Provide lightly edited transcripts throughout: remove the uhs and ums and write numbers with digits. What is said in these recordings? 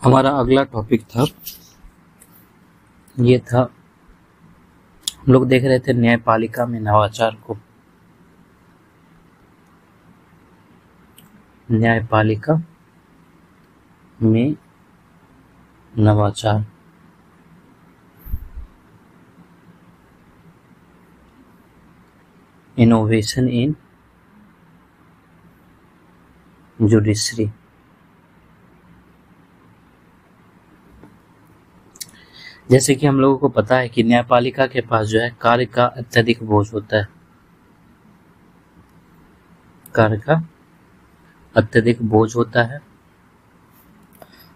हमारा अगला टॉपिक था, ये था, हम लोग देख रहे थे न्यायपालिका में नवाचार को। न्यायपालिका में नवाचार, इनोवेशन इन जुडिशरी। जैसे कि हम लोगों को पता है कि न्यायपालिका के पास जो है कार्य का अत्यधिक बोझ होता है, कार्य का अत्यधिक बोझ होता है,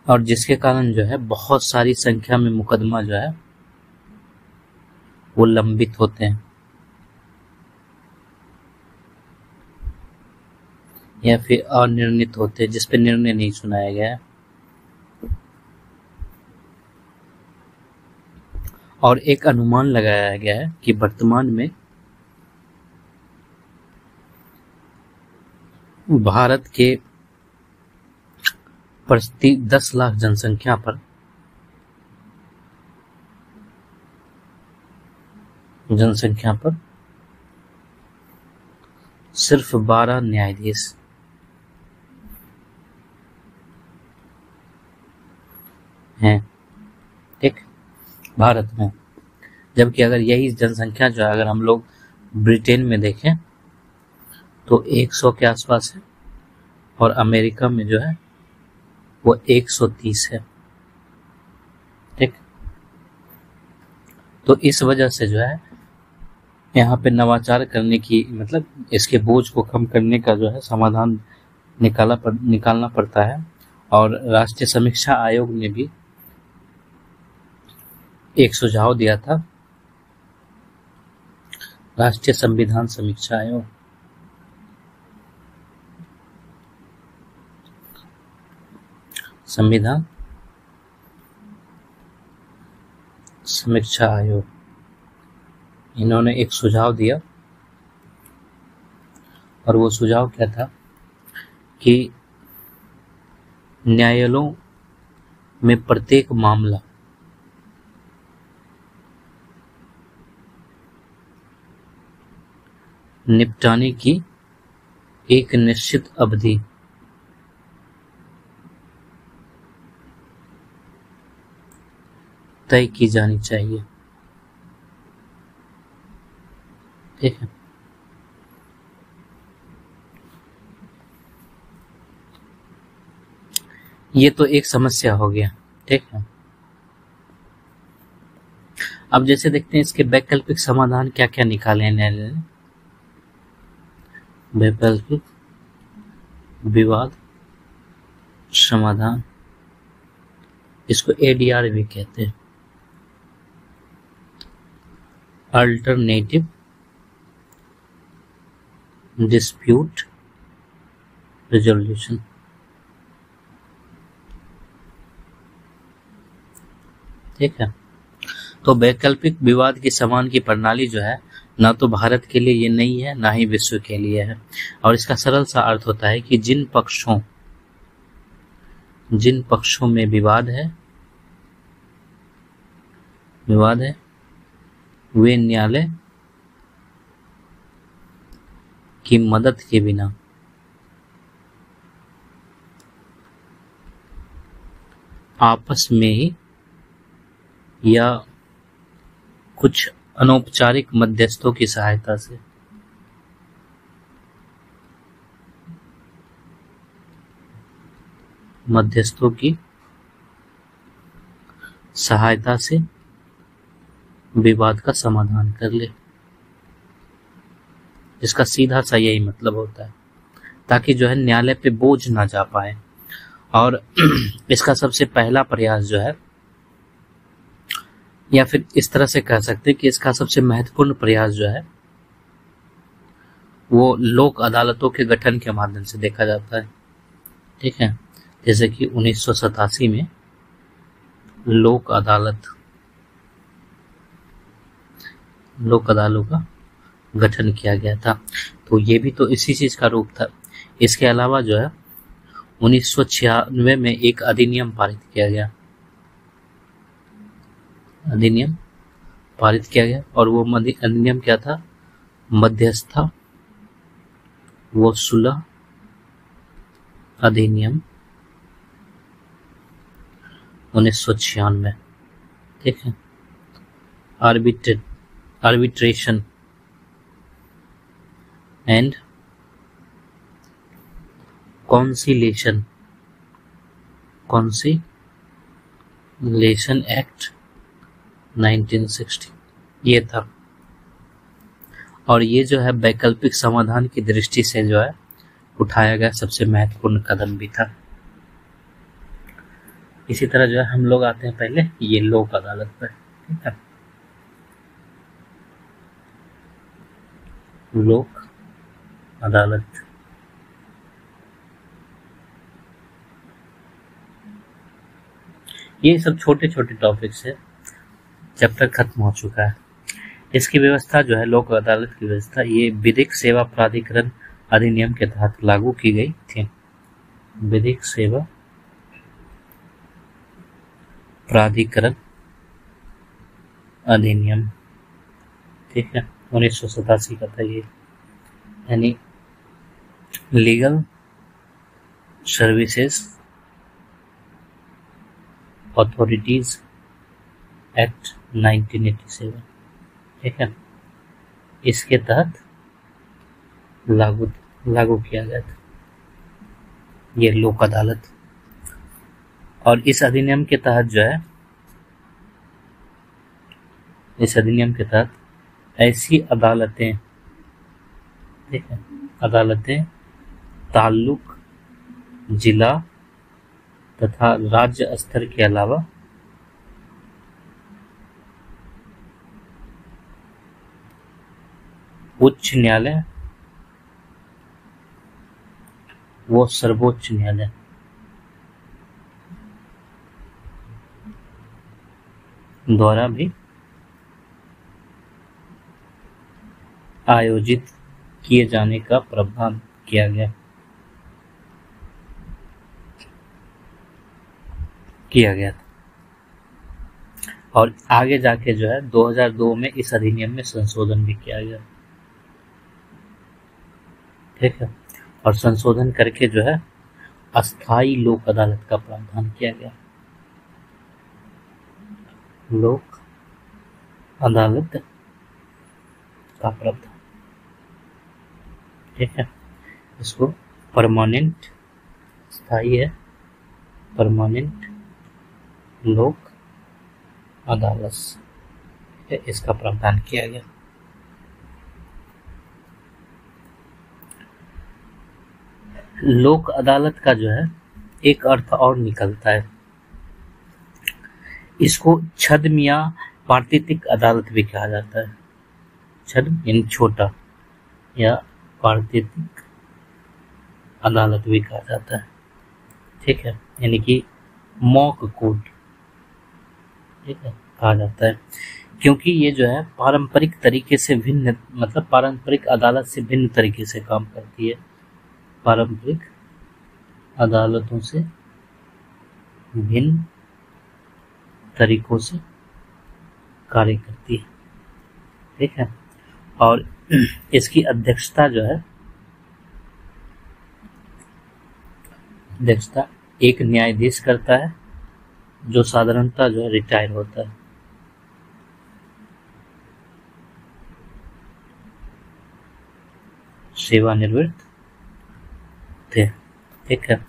और जिसके कारण जो है बहुत सारी संख्या में मुकदमा जो है वो लंबित होते हैं या फिर अनिर्णित होते हैं, जिस पे निर्णय नहीं सुनाया गया है। और एक अनुमान लगाया गया है कि वर्तमान में भारत के प्रति 10 लाख जनसंख्या पर सिर्फ 12 न्यायाधीश हैं, ठीक, भारत में। जबकि अगर यही जनसंख्या जो है अगर हम लोग ब्रिटेन में देखें तो 100 के आसपास है, और अमेरिका में जो है वो 130 है, ठीक। तो इस वजह से जो है यहाँ पे नवाचार करने की, मतलब इसके बोझ को कम करने का जो है समाधान निकालना पड़ता है। और राष्ट्रीय समीक्षा आयोग ने भी एक सुझाव दिया था, राष्ट्रीय संविधान समीक्षा आयोग, संविधान समीक्षा आयोग, इन्होंने एक सुझाव दिया, और वो सुझाव क्या था कि न्यायालयों में प्रत्येक मामला निपटाने की एक निश्चित अवधि तय की जानी चाहिए, ठीक है। ये तो एक समस्या हो गया, ठीक है। अब जैसे देखते हैं इसके वैकल्पिक समाधान क्या क्या निकाले हैं न्यायालय ने। वैकल्पिक विवाद समाधान, इसको एडीआर भी कहते हैं, अल्टरनेटिव डिस्प्यूट रिजोल्यूशन, ठीक है। तो वैकल्पिक विवाद की समाधान की प्रणाली जो है ना तो भारत के लिए ये नई है, ना ही विश्व के लिए है। और इसका सरल सा अर्थ होता है कि जिन पक्षों में विवाद है वे न्यायालय की मदद के बिना आपस में ही या कुछ अनौपचारिक मध्यस्थों की सहायता से विवाद का समाधान कर ले। इसका सीधा सा यही मतलब होता है, ताकि जो है न्यायालय पे बोझ ना जा पाए। और इसका सबसे पहला प्रयास जो है, या फिर इस तरह से कह सकते हैं कि इसका सबसे महत्वपूर्ण प्रयास जो है वो लोक अदालतों के गठन के माध्यम से देखा जाता है, ठीक है। जैसे कि 1987 में लोक अदालतों का गठन किया गया था। तो ये भी तो इसी चीज का रूप था। इसके अलावा जो है 1996 में एक अधिनियम पारित किया गया, अधिनियम पारित किया गया, और वो अधिनियम क्या था? मध्यस्थता व सुलह अधिनियम 1996। ठीक है। आर्बिट्रेशन एंड कॉन्सिलेशन एक्ट 1960 ये था। और ये जो है वैकल्पिक समाधान की दृष्टि से जो है उठाया गया सबसे महत्वपूर्ण कदम भी था। इसी तरह जो है हम लोग आते हैं पहले ये लोक अदालत पर। ठीक है, लोक अदालत। ये सब छोटे छोटे टॉपिक्स है, चैप्टर खत्म हो चुका है। इसकी व्यवस्था जो है लोक अदालत की व्यवस्था ये विधिक सेवा प्राधिकरण अधिनियम के तहत लागू की गई थी। विधिक सेवा प्राधिकरण अधिनियम, ठीक है, 1987 का था ये। यानी लीगल सर्विसेज अथॉरिटीज एक्ट 1987। ठीक है, इसके तहत लागू किया गया था ये लोक अदालत। और इस अधिनियम के तहत जो है, इस अधिनियम के तहत ऐसी अदालतें, ठीक है, अदालतें ताल्लुक जिला तथा राज्य स्तर के अलावा उच्च न्यायालय वो सर्वोच्च न्यायालय द्वारा भी आयोजित किए जाने का प्रावधान किया गया था। और आगे जाके जो है 2002 में इस अधिनियम में संशोधन भी किया गया। ठीक है, और संशोधन करके जो है अस्थाई लोक अदालत का प्रावधान किया गया। लोक अदालत का प्रावधान, ठीक है, इसको परमानेंट, स्थायी है, परमानेंट लोक अदालत, इसका प्रावधान किया गया। लोक अदालत का जो है एक अर्थ और निकलता है, इसको छद्म या पारितोषिक अदालत भी कहा जाता है। छद्म यानी छोटा, या पारितोषिक अदालत भी कहा जाता है। ठीक है, यानी कि मॉक कोर्ट, ठीक है, कहा जाता है, क्योंकि ये जो है पारंपरिक तरीके से भिन्न, मतलब पारंपरिक अदालत से भिन्न तरीके से काम करती है, पारंपरिक अदालतों से भिन्न तरीकों से कार्य करती है। ठीक है, और इसकी अध्यक्षता जो है, अध्यक्षता एक न्यायाधीश करता है, जो साधारणतः जो है रिटायर होता है। सेवानिवृत्त थे। ठीक है,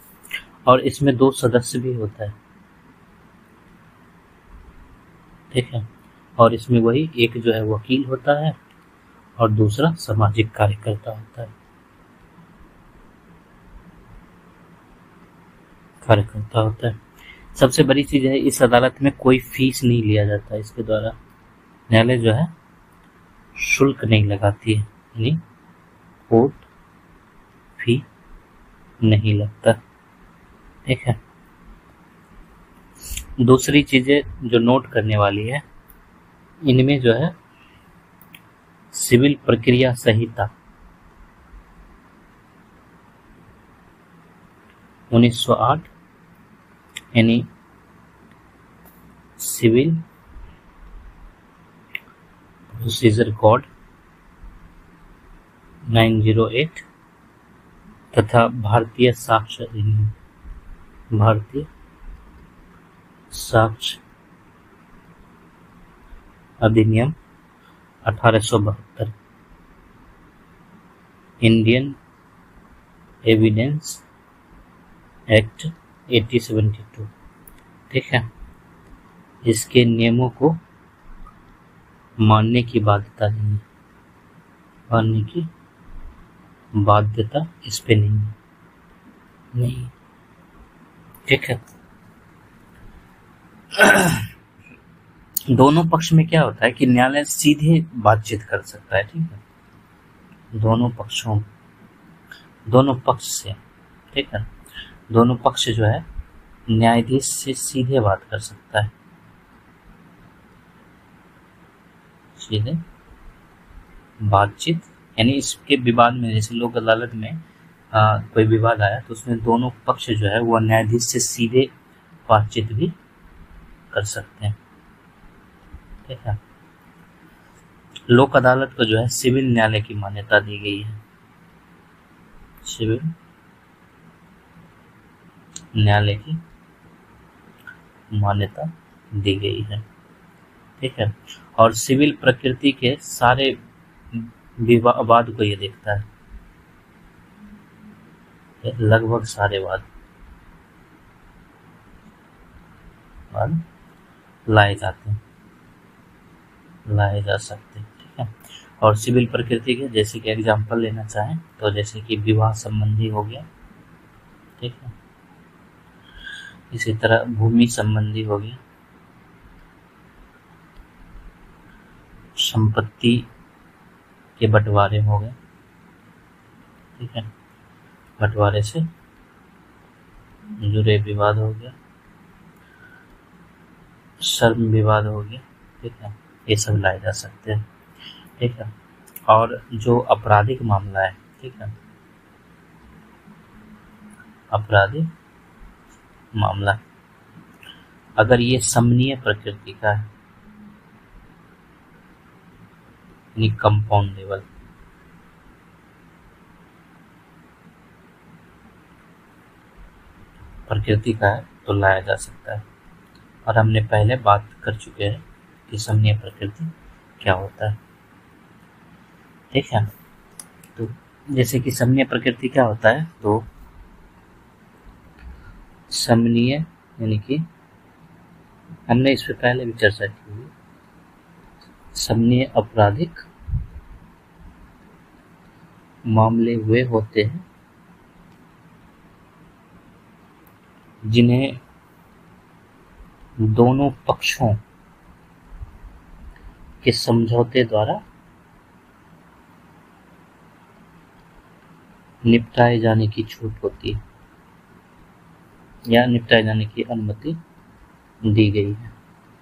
और इसमें 2 सदस्य भी होता है। ठीक है, और इसमें वही एक जो है वकील होता है और दूसरा सामाजिक कार्यकर्ता होता है, सबसे बड़ी चीज है, इस अदालत में कोई फीस नहीं लिया जाता। इसके द्वारा न्यायालय जो है शुल्क नहीं लगाती है, यानी कोर्ट फी नहीं लगता। ठीक है, दूसरी चीजें जो नोट करने वाली है, इनमें जो है सिविल प्रक्रिया संहिता 1908 यानी सिविल प्रोसीजर कोड 908 तथा भारतीय साक्ष्य अधिनियम, भारतीय साक्ष्य अधिनियम 1872, इंडियन एविडेंस एक्ट 1872। ठीक है, इसके नियमों को मानने की बाध्यता नहीं है, मानने की बाध्यता इस पे नहीं। ठीक है, दोनों पक्ष में क्या होता है कि न्यायालय सीधे बातचीत कर सकता है। ठीक है, दोनों पक्ष से, ठीक है, दोनों पक्ष जो है न्यायाधीश से सीधे बात कर सकता है, सीधे बातचीत। यानी इसके विवाद में, जैसे लोक अदालत में कोई विवाद आया तो उसमें दोनों पक्ष जो है वो न्यायाधीश से सीधे बातचीत भी कर सकते हैं। ठीक है, लोक अदालत को जो है सिविल न्यायालय की मान्यता दी गई है, सिविल न्यायालय की मान्यता दी गई है। ठीक है, और सिविल प्रकृति के सारे विवाद को ये देखता है, लगभग सारे वाद लाए जाते हैं, लाए जा सकते हैं। ठीक है, और सिविल प्रकृति के जैसे कि एग्जाम्पल लेना चाहें तो जैसे कि विवाह संबंधी हो गया, ठीक है, इसी तरह भूमि संबंधी हो गया, संपत्ति के बंटवारे हो गए, ठीक है, बंटवारे से जुड़े विवाद हो गया, श्रम विवाद हो गया। ठीक है, ये सब लाए जा सकते हैं। ठीक है, और जो आपराधिक मामला है, ठीक है, आपराधिक मामला अगर ये समनीय प्रकृति का है, यानी कंपाउंडेबल, प्रकृति का है तो लाया जा सकता है। और हमने पहले बात कर चुके हैं कि समनीय प्रकृति क्या होता है। ठीक है, तो जैसे कि समनीय प्रकृति क्या होता है, तो समनीय यानी कि हमने इस पे पहले भी चर्चा की हुई, समनीय आपराधिक मामले वे होते हैं जिन्हें दोनों पक्षों के समझौते द्वारा निपटाए जाने की छूट होती है या निपटाए जाने की अनुमति दी गई है।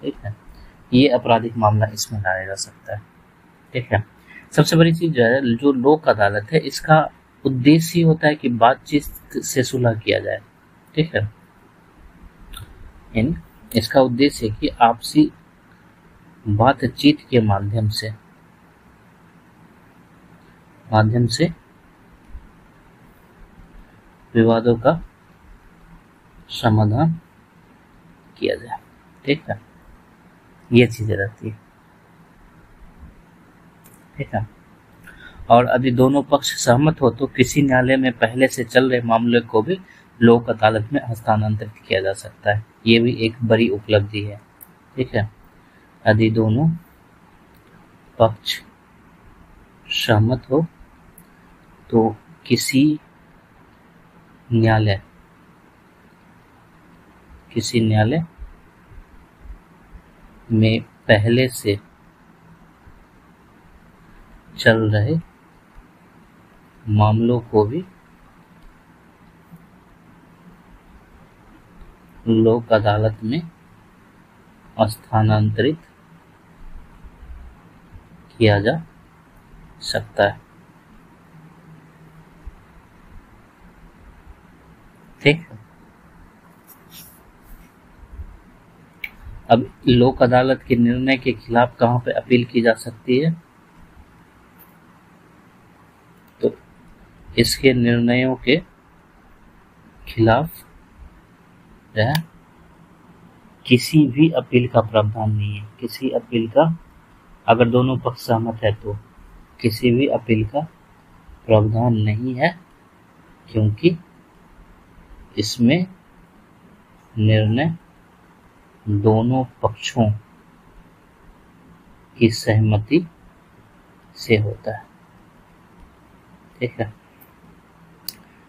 ठीक है, ये आपराधिक मामला इसमें लाया जा सकता है। ठीक है, सबसे बड़ी चीज जो है, जो लोक अदालत है, इसका उद्देश्य ही होता है कि बातचीत से सुलह किया जाए। ठीक है, इसका उद्देश्य है कि आपसी बातचीत के माध्यम से विवादों का समाधान किया जाए। ठीक है, ये चीजें रहती है। ठीक है, और यदि दोनों पक्ष सहमत हो तो किसी न्यायालय में पहले से चल रहे मामले को भी लोक अदालत में हस्तांतरित किया जा सकता है। ये भी एक बड़ी उपलब्धि है। ठीक है, यदि दोनों पक्ष सहमत हो तो किसी न्यायालय में पहले से चल रहे मामलों को भी लोक अदालत में स्थानांतरित किया जा सकता है। ठीक है। अब लोक अदालत के निर्णय के खिलाफ कहाँ पे अपील की जा सकती है? तो इसके निर्णयों के खिलाफ जो है किसी भी अपील का प्रावधान नहीं है। किसी अपील का, अगर दोनों पक्ष सहमत है तो किसी भी अपील का प्रावधान नहीं है, क्योंकि इसमें निर्णय दोनों पक्षों की सहमति से होता है। ठीक है,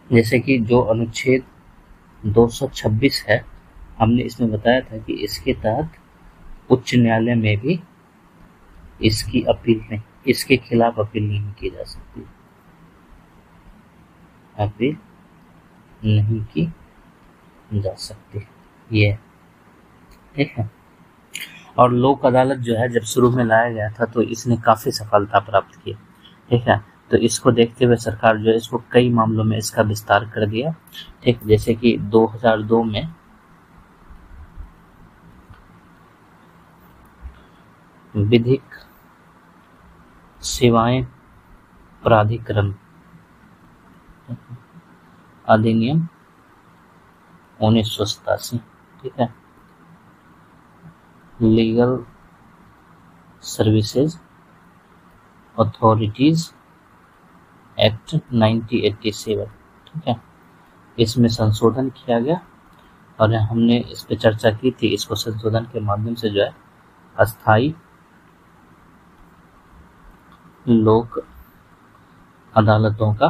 जैसे कि जो अनुच्छेद 226 है, हमने इसमें बताया था कि इसके तहत उच्च न्यायालय में भी इसकी अपील नहीं, इसके खिलाफ अपील नहीं की जा सकती, अपील नहीं की जा सकती ये। ठीक है, और लोक अदालत जो है जब शुरू में लाया गया था तो इसने काफी सफलता प्राप्त की। ठीक है, तो इसको देखते हुए सरकार जो है इसको कई मामलों में इसका विस्तार कर दिया। ठीक, जैसे कि 2002 में विधिक सेवाएं प्राधिकरण अधिनियम 1987, ठीक है, लीगल सर्विसेज अथॉरिटीज एक्ट 1987, ठीक है, इसमें संशोधन किया गया और हमने इस पे चर्चा की थी। इसको संशोधन के माध्यम से जो है अस्थायी लोक अदालतों का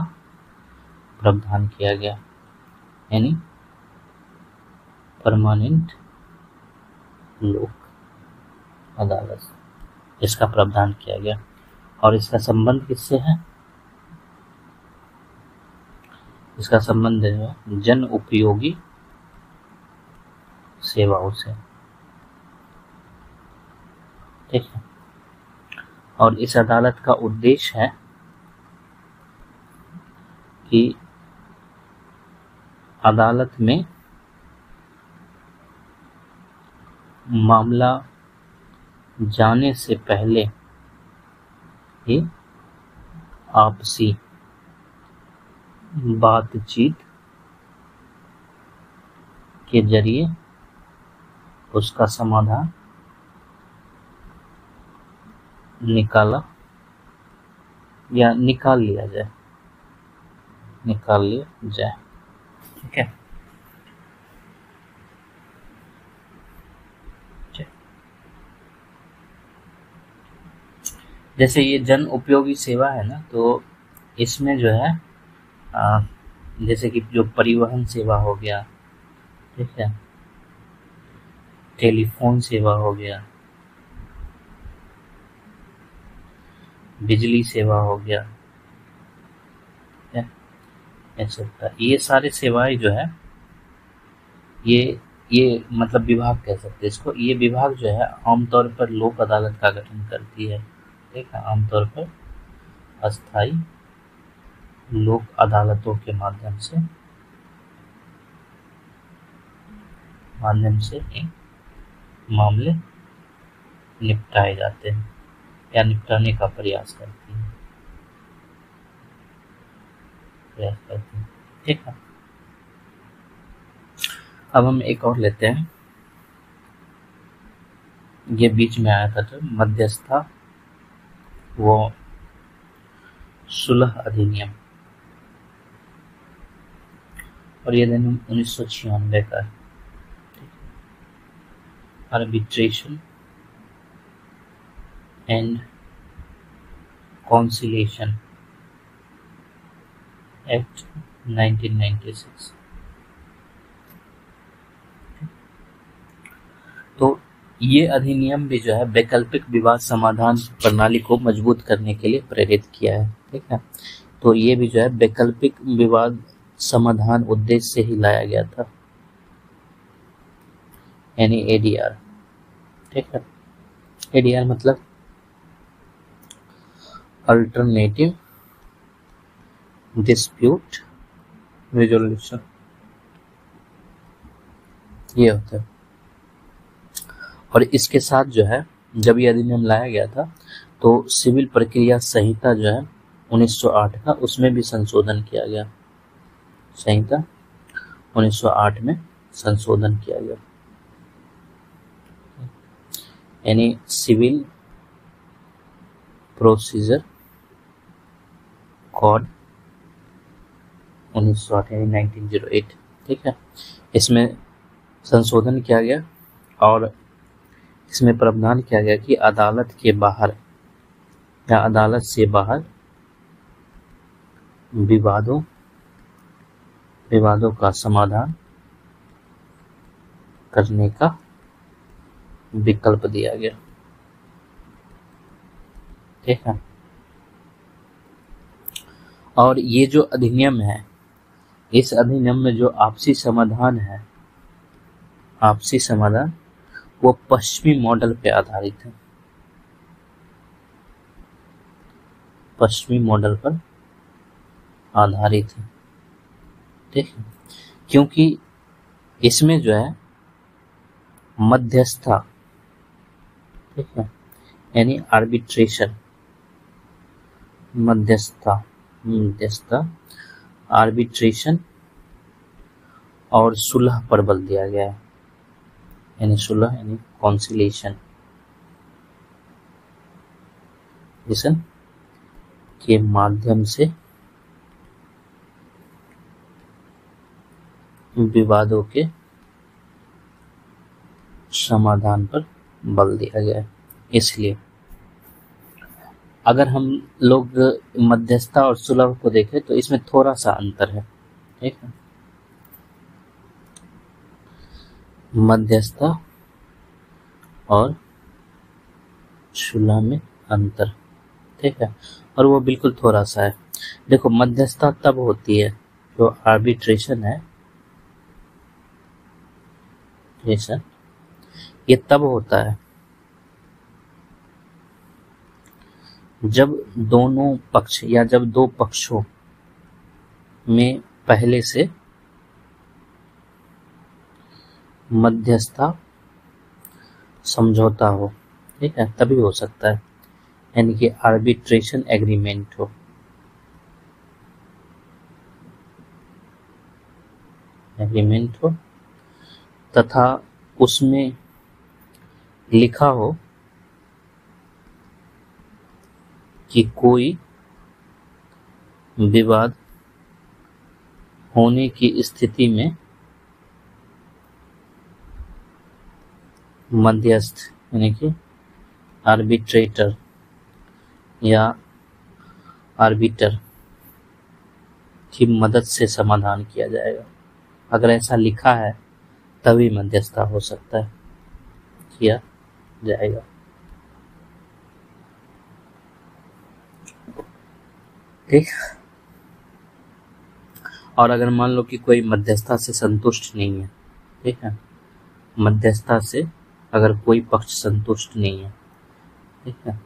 प्रावधान किया गया, यानी परमानेंट लोक अदालत, इसका प्रावधान किया गया। और इसका संबंध किससे है? इसका संबंध है जन उपयोगी सेवाओं से। ठीक है, और इस अदालत का उद्देश्य है कि अदालत में मामला जाने से पहले ही आपसी बातचीत के जरिए उसका समाधान निकाल लिया जाए। ठीक है, जैसे ये जन उपयोगी सेवा है ना, तो इसमें जो है जैसे कि जो परिवहन सेवा हो गया, ठीक है, टेलीफोन सेवा हो गया, बिजली सेवा हो गया, एक्सेट्रा, ये सारे सेवाएं जो है ये मतलब विभाग कह सकते हैं इसको। ये विभाग जो है आमतौर पर लोक अदालत का गठन करती है। ठीक है, आमतौर पर अस्थायी लोक अदालतों के माध्यम से मामले निपटाए जाते हैं या निपटाने का प्रयास करती है। ठीक है, अब हम एक और लेते हैं। ये बीच में आया था, तो मध्यस्थता वो सुलह अधिनियम, और ये अधिनियम 1996 का है। Arbitration and conciliation act 1996। तो ये अधिनियम भी जो है वैकल्पिक विवाद समाधान प्रणाली को मजबूत करने के लिए प्रेरित किया है। ठीक है, तो ये भी जो है वैकल्पिक विवाद समाधान उद्देश्य से ही लाया गया था, यानी एडीआर। ठीक है, एडीआर मतलब अल्टरनेटिव डिस्प्यूट रेजोल्यूशन, ये होता है। और इसके साथ जो है जब ये अधिनियम लाया गया था तो सिविल प्रक्रिया संहिता जो है 1908 का, उसमें भी संशोधन किया गया। संहिता 1908 में संशोधन किया गया, यानी सिविल प्रोसीजर कोड 1908 यानी 1908। ठीक है, इसमें संशोधन किया गया और इसमें प्रावधान किया गया कि अदालत के बाहर या अदालत से बाहर विवादों का समाधान करने का विकल्प दिया गया। ठीक है, और ये जो अधिनियम है, इस अधिनियम में जो आपसी समाधान है, आपसी समाधान वो पश्चिमी मॉडल पे आधारित है, पश्चिमी मॉडल पर आधारित है। ठीक है, क्योंकि इसमें जो है मध्यस्थता, ठीक है, यानी आर्बिट्रेशन, मध्यस्थता आर्बिट्रेशन और सुलह पर बल दिया गया है, यानी सुलह यानी कॉन्सिलेशन के माध्यम से विवादों के समाधान पर बल दिया गया है। इसलिए अगर हम लोग मध्यस्थता और सुलह को देखें तो इसमें थोड़ा सा अंतर है। ठीक है, मध्यस्थता और सुलह में अंतर, ठीक है, और वो बिल्कुल थोड़ा सा है। देखो, मध्यस्थता तब होती है जो आर्बिट्रेशन है, ये तब होता है जब दोनों पक्ष या जब दो पक्षों में पहले से मध्यस्थता समझौता हो। ठीक है, तभी हो सकता है, यानी कि आर्बिट्रेशन एग्रीमेंट हो तथा उसमें लिखा हो कि कोई विवाद होने की स्थिति में मध्यस्थ यानी कि आर्बिट्रेटर या आर्बिटर की मदद से समाधान किया जाएगा। अगर ऐसा लिखा है तभी मध्यस्थता हो सकता है, किया जाएगा। ठीक, और अगर मान लो कि कोई मध्यस्थता से संतुष्ट नहीं है, ठीक है, मध्यस्थता से अगर कोई पक्ष संतुष्ट नहीं है, ठीक है,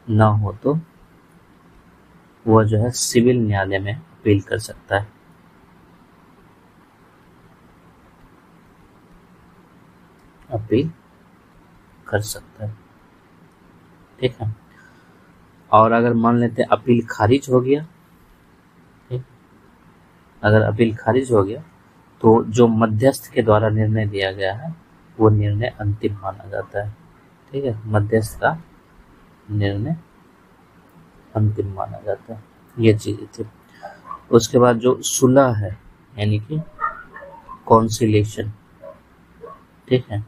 ना हो तो वह जो है सिविल न्यायालय में अपील कर सकता है। अपील कर सकता है। ठीक है, और अगर मान लेते हैं अपील खारिज हो गया, ठीक, अगर अपील खारिज हो गया तो जो मध्यस्थ के द्वारा निर्णय दिया गया है वो निर्णय अंतिम माना जाता है। ठीक है, मध्यस्थ का निर्णय अंतिम माना जाता है। ये चीजें थी। उसके बाद जो सुलह है यानी कि कॉन्सिलेशन, ठीक है,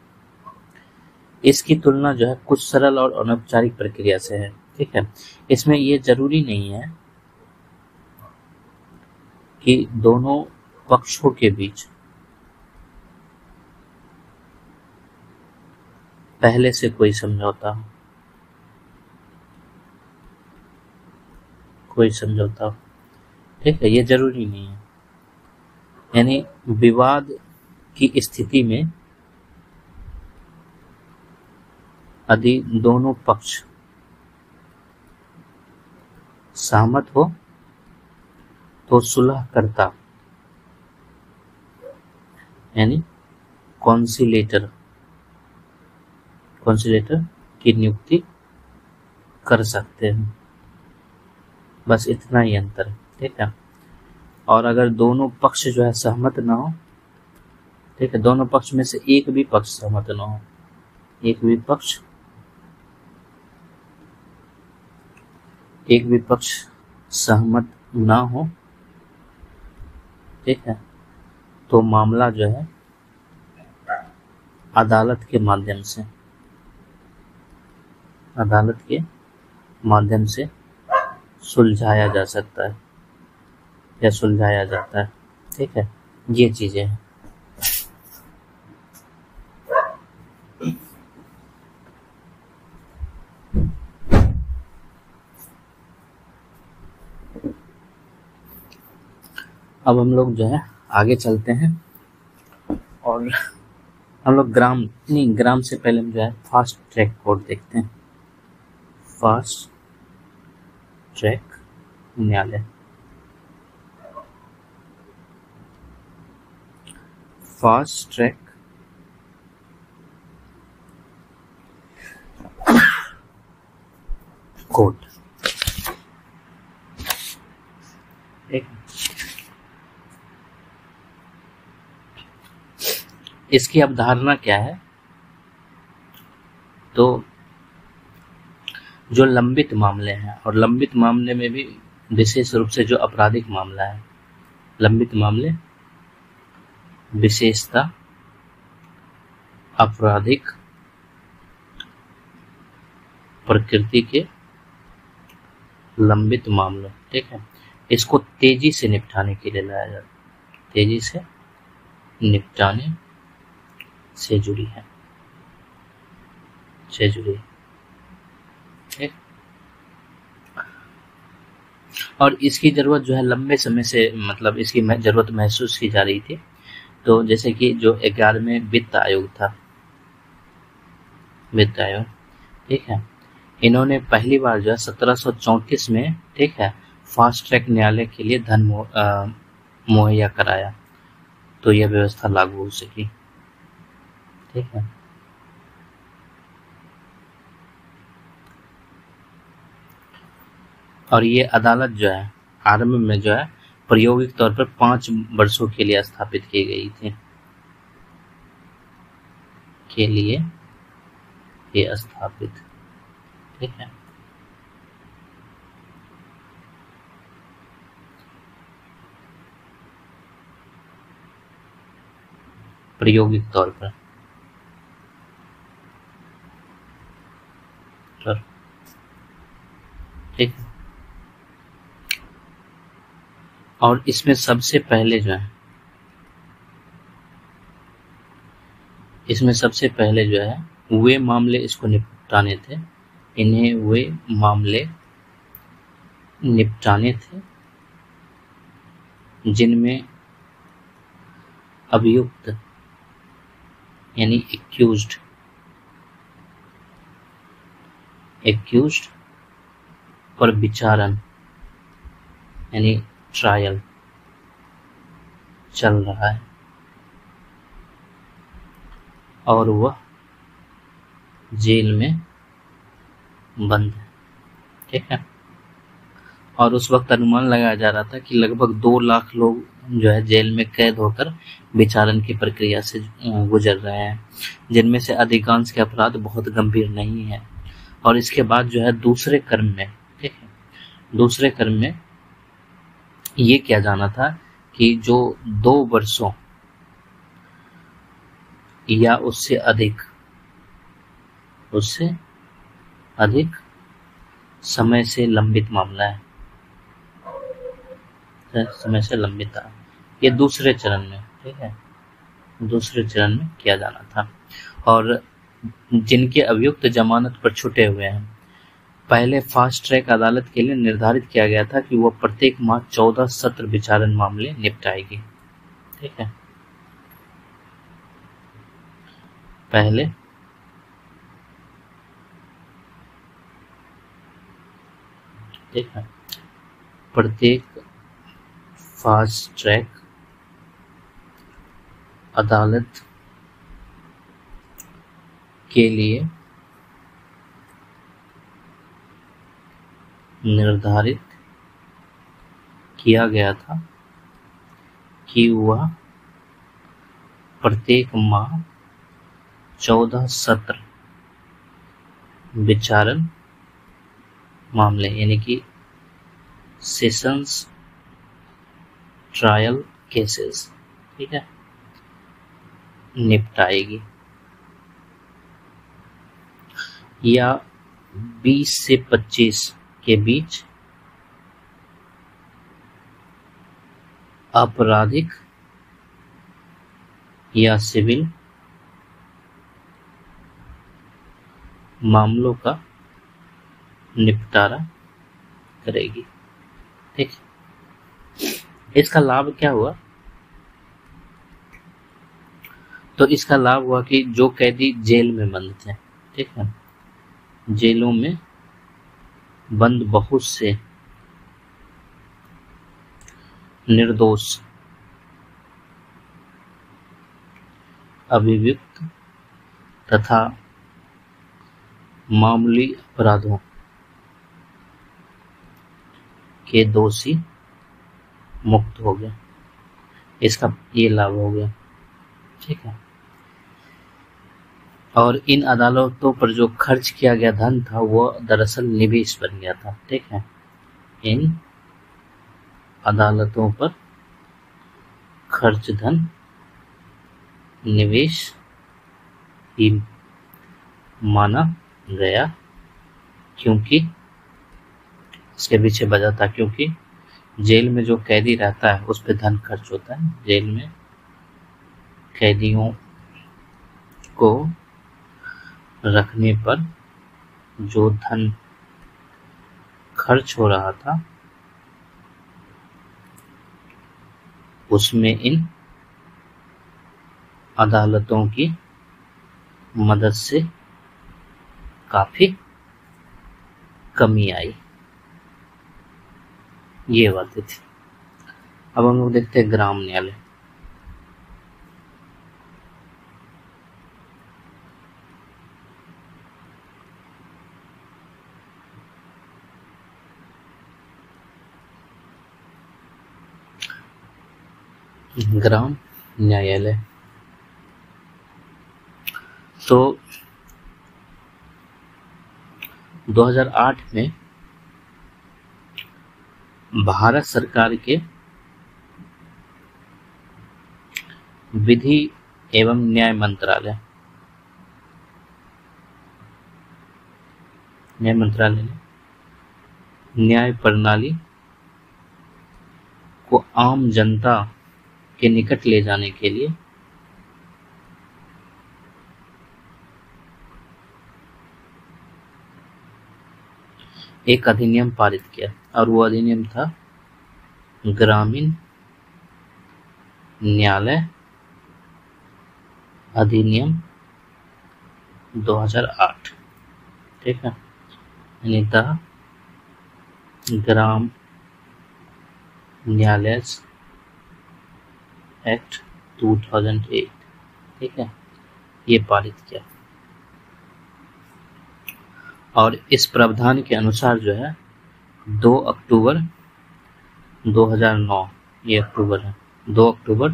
इसकी तुलना जो है कुछ सरल और अनौपचारिक प्रक्रिया से है। ठीक है, इसमें ये जरूरी नहीं है कि दोनों पक्षों के बीच पहले से कोई समझौता हो, ठीक है, ये जरूरी नहीं है। यानी विवाद की स्थिति में यदि दोनों पक्ष सहमत हो तो सुलहकर्ता यानी कॉन्सिलेटर कॉन्सिलेटर की नियुक्ति कर सकते हैं। बस इतना ही अंतर है, ठीक है। और अगर दोनों पक्ष जो है सहमत ना हो, ठीक है, दोनों पक्ष में से एक भी पक्ष सहमत ना हो, एक भी पक्ष सहमत ना हो, ठीक है, तो मामला जो है अदालत के माध्यम से सुलझाया जा सकता है या सुलझाया जाता है, ठीक है। ये चीजें हैं। अब हम लोग जो है आगे चलते हैं और हम लोग ग्राम से पहले हम जो है फास्ट ट्रैक कोर्ट देखते हैं। फास्ट ट्रैक न्यायालय, फास्ट ट्रैक कोर्ट, एक इसकी अवधारणा क्या है? तो जो लंबित मामले हैं, और लंबित मामले में भी विशेष रूप से जो आपराधिक मामला है, लंबित मामले विशेषता आपराधिक प्रकृति के लंबित मामलों, ठीक है, इसको तेजी से निपटाने के लिए लाया जाता है, तेजी से निपटाने से जुड़ी है, ठीक। और इसकी जरूरत जो है लंबे समय से, मतलब इसकी जरूरत महसूस की जा रही थी। तो जैसे कि जो 11वें वित्त आयोग था, वित्त आयोग, ठीक है, इन्होंने पहली बार जो है 1734 में, ठीक है, फास्ट ट्रैक न्यायालय के लिए धन मुहैया कराया, तो यह व्यवस्था लागू हो सकी, ठीक है। और ये अदालत जो है आरंभ में जो है प्रायोगिक तौर पर 5 वर्षों के लिए स्थापित की गई थी, के लिए ये स्थापित, ठीक है। प्रायोगिक तौर पर, ठीक है। और इसमें सबसे पहले जो है, वे मामले इसको निपटाने थे, इन्हें वे मामले निपटाने थे जिनमें अभियुक्त यानी एक्यूज्ड पर विचारण यानी ट्रायल चल रहा है और वह जेल में बंद है, ठीक है। और उस वक्त अनुमान लगाया जा रहा था कि लगभग 2 लाख लोग जो है जेल में कैद होकर विचारण की प्रक्रिया से गुजर रहे हैं, जिनमें से अधिकांश के अपराध बहुत गंभीर नहीं है। और इसके बाद जो है दूसरे क्रम में, ठीक है, दूसरे क्रम में ये किया जाना था कि जो 2 वर्षों या उससे अधिक समय से लंबित मामला है, समय से लंबित था, ये दूसरे चरण में, ठीक है, दूसरे चरण में किया जाना था। और जिनके अभियुक्त जमानत पर छूटे हुए हैं, पहले फास्ट ट्रैक अदालत के लिए निर्धारित किया गया था कि वह प्रत्येक माह 14 सत्र विचारण मामले निपटाएगी, ठीक है। पहले ठीक है, प्रत्येक फास्ट ट्रैक अदालत के लिए निर्धारित किया गया था कि वह प्रत्येक माह 14 सत्र विचारण मामले यानी कि सेशंस ट्रायल केसेस, ठीक है, निपटाएगी, या 20 से 25 के बीच आपराधिक या सिविल मामलों का निपटारा करेगी। ठीक, इसका लाभ क्या हुआ? तो इसका लाभ हुआ कि जो कैदी जेल में बंद थे, ठीक है, जेलों में बंद बहुत से निर्दोष अभियुक्त तथा मामूली अपराधों के दोषी मुक्त हो गए। इसका ये लाभ हो गया, ठीक है। और इन अदालतों पर जो खर्च किया गया धन था वो दरअसल निवेश बन गया था, ठीक है। इन अदालतों पर खर्च धन निवेश ही माना गया, क्योंकि इसके पीछे वजह था, क्योंकि जेल में जो कैदी रहता है उस पर धन खर्च होता है। जेल में कैदियों को रखने पर जो धन खर्च हो रहा था उसमें इन अदालतों की मदद से काफी कमी आई। ये बातें थी। अब हम लोग देखते हैं ग्राम न्यायालय। ग्राम न्यायालय तो 2008 में भारत सरकार के विधि एवं न्याय मंत्रालय ने न्याय प्रणाली को आम जनता के निकट ले जाने के लिए एक अधिनियम पारित किया, और वो अधिनियम था ग्रामीण न्यायालय अधिनियम 2008, ठीक है, यानी द ग्राम न्यायालय एक्ट 2008, ठीक है, ये पारित किया। और इस प्रावधान के अनुसार जो है 2 अक्टूबर 2009, ये अक्टूबर है, 2 अक्टूबर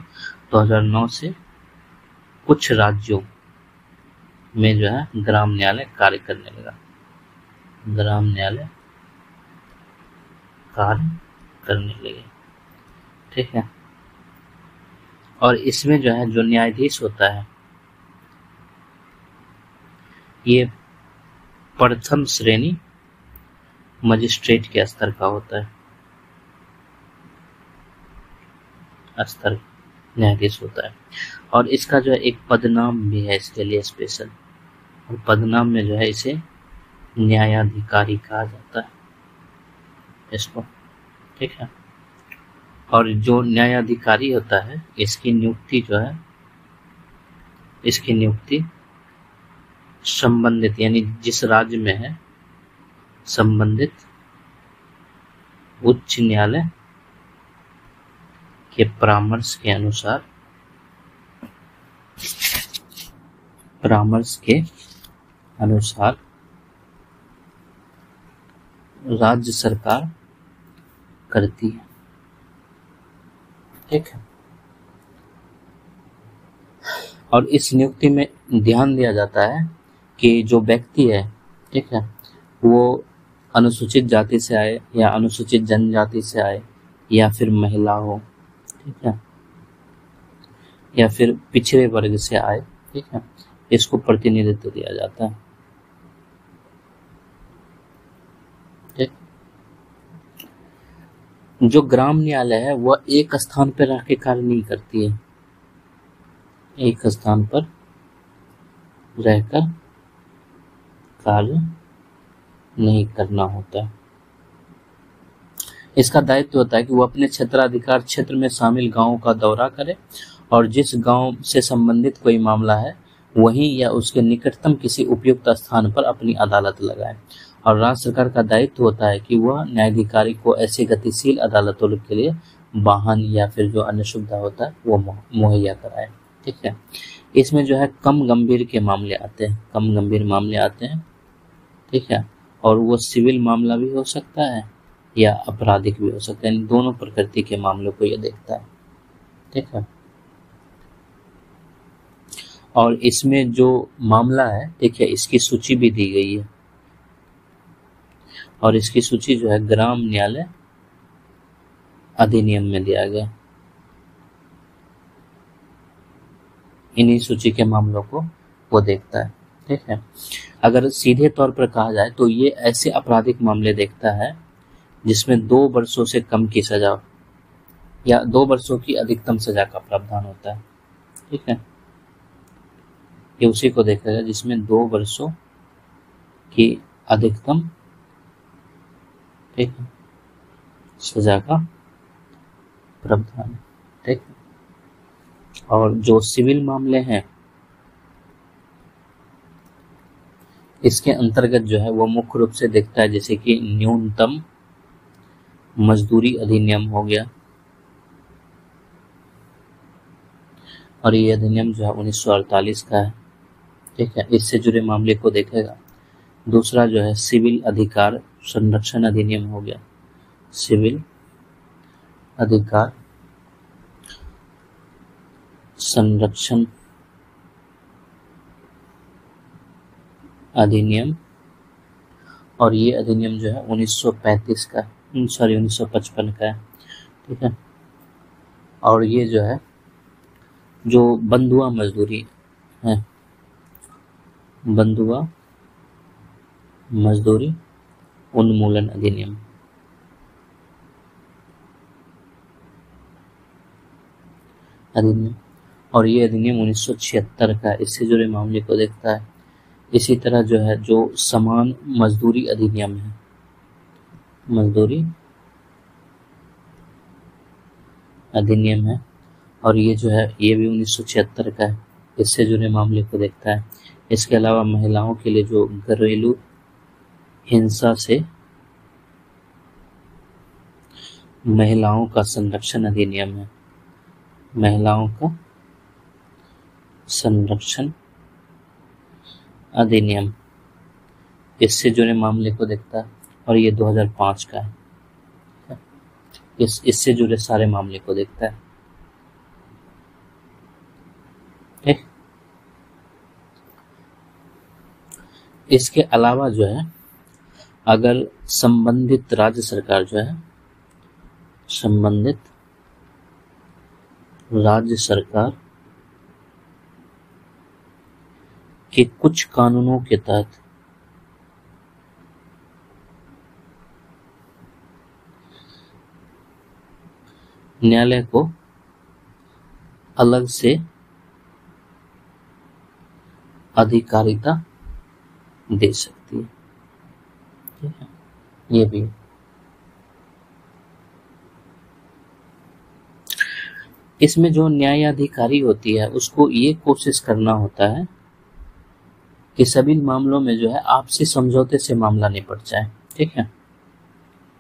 2009 से कुछ राज्यों में जो है ग्राम न्यायालय कार्य करने लगा। ग्राम न्यायालय कार्य करने लगे, ठीक है। और इसमें जो है जो न्यायाधीश होता है ये प्रथम श्रेणी मजिस्ट्रेट के स्तर का होता है, स्तर न्यायाधीश होता है। और इसका जो है एक पदनाम भी है इसके लिए स्पेशल, और पदनाम में जो है इसे न्यायाधिकारी कहा जाता है इसको, ठीक है। और जो न्यायाधिकारी होता है इसकी नियुक्ति जो है, इसकी नियुक्ति संबंधित यानी जिस राज्य में है संबंधित उच्च न्यायालय के परामर्श के अनुसार राज्य सरकार करती है। ठीक है। और इस नियुक्ति में ध्यान दिया जाता है कि जो व्यक्ति है, ठीक है, वो अनुसूचित जाति से आए या अनुसूचित जनजाति से आए या फिर महिला हो, ठीक है, या फिर पिछड़े वर्ग से आए, ठीक है, इसको प्रतिनिधित्व दिया जाता है। ठीक। जो ग्राम न्यायालय है वह एक स्थान पर रह के कार्य नहीं करती है, एक स्थान पर रहकर कार्य नहीं करना होता है। इसका दायित्व होता है कि वो अपने क्षेत्राधिकार क्षेत्र में शामिल गांवों का दौरा करे और जिस गांव से संबंधित कोई मामला है वहीं या उसके निकटतम किसी उपयुक्त स्थान पर अपनी अदालत लगाए। और राज्य सरकार का दायित्व होता है कि वह न्यायाधिकारी को ऐसे गतिशील अदालतों के लिए वाहन या फिर जो अन्य सुविधा होता है वो मुहैया कराए। ठीक है। इसमें जो है कम गंभीर के मामले आते हैं, कम गंभीर मामले आते हैं। ठीक है। और वो सिविल मामला भी हो सकता है या आपराधिक भी हो सकता है, इन दोनों प्रकृति के मामलों को ये देखता है। ठीक है। और इसमें जो मामला है, ठीक है, इसकी सूची भी दी गई है और इसकी सूची जो है ग्राम न्यायालय अधिनियम में दिया गया। इन्हीं सूची के मामलों को वो देखता है। ठीक है। अगर सीधे तौर पर कहा जाए तो ये ऐसे आपराधिक मामले देखता है जिसमें 2 वर्षों से कम की सजा या 2 वर्षों की अधिकतम सजा का प्रावधान होता है। ठीक है। ये उसी को देखेगा जिसमें 2 वर्षों की अधिकतम, ठीक है, सजा का प्रावधान है। ठीक है। और जो सिविल मामले हैं इसके अंतर्गत जो है वो मुख्य रूप से देखता है जैसे कि न्यूनतम मजदूरी अधिनियम हो गया, और ये अधिनियम जो है 1948 का है। ठीक है। इससे जुड़े मामले को देखेगा। दूसरा जो है सिविल अधिकार संरक्षण अधिनियम हो गया, सिविल अधिकार संरक्षण अधिनियम, और ये अधिनियम जो है 1935 का, 1955 का है। ठीक है। और ये जो है जो बंधुआ मजदूरी है, बंधुआ मजदूरी उन्मूलन अधिनियम, और ये अधिनियम 1976 का है। इससे जुड़े मामले को देखता है। इसी तरह जो है जो समान मजदूरी अधिनियम है, मजदूरी अधिनियम है, और ये जो है ये भी 1976 का है। इससे जुड़े मामले को देखता है। इसके अलावा महिलाओं के लिए जो घरेलू हिंसा से महिलाओं का संरक्षण अधिनियम है, महिलाओं का संरक्षण अधिनियम, इससे जुड़े मामले को देखता है, और ये 2005 का है। इससे जुड़े सारे मामले को देखता है। ठीक। इसके अलावा जो है अगर संबंधित राज्य सरकार जो है, संबंधित राज्य सरकार के कुछ कानूनों के तहत न्यायालय को अलग से अधिकारिता दे सकती है। ठीक है। ये भी इसमें जो न्यायाधिकारी होती है उसको ये कोशिश करना होता है कि सभी मामलों में जो है आपसी समझौते से मामला निपट जाए। ठीक है।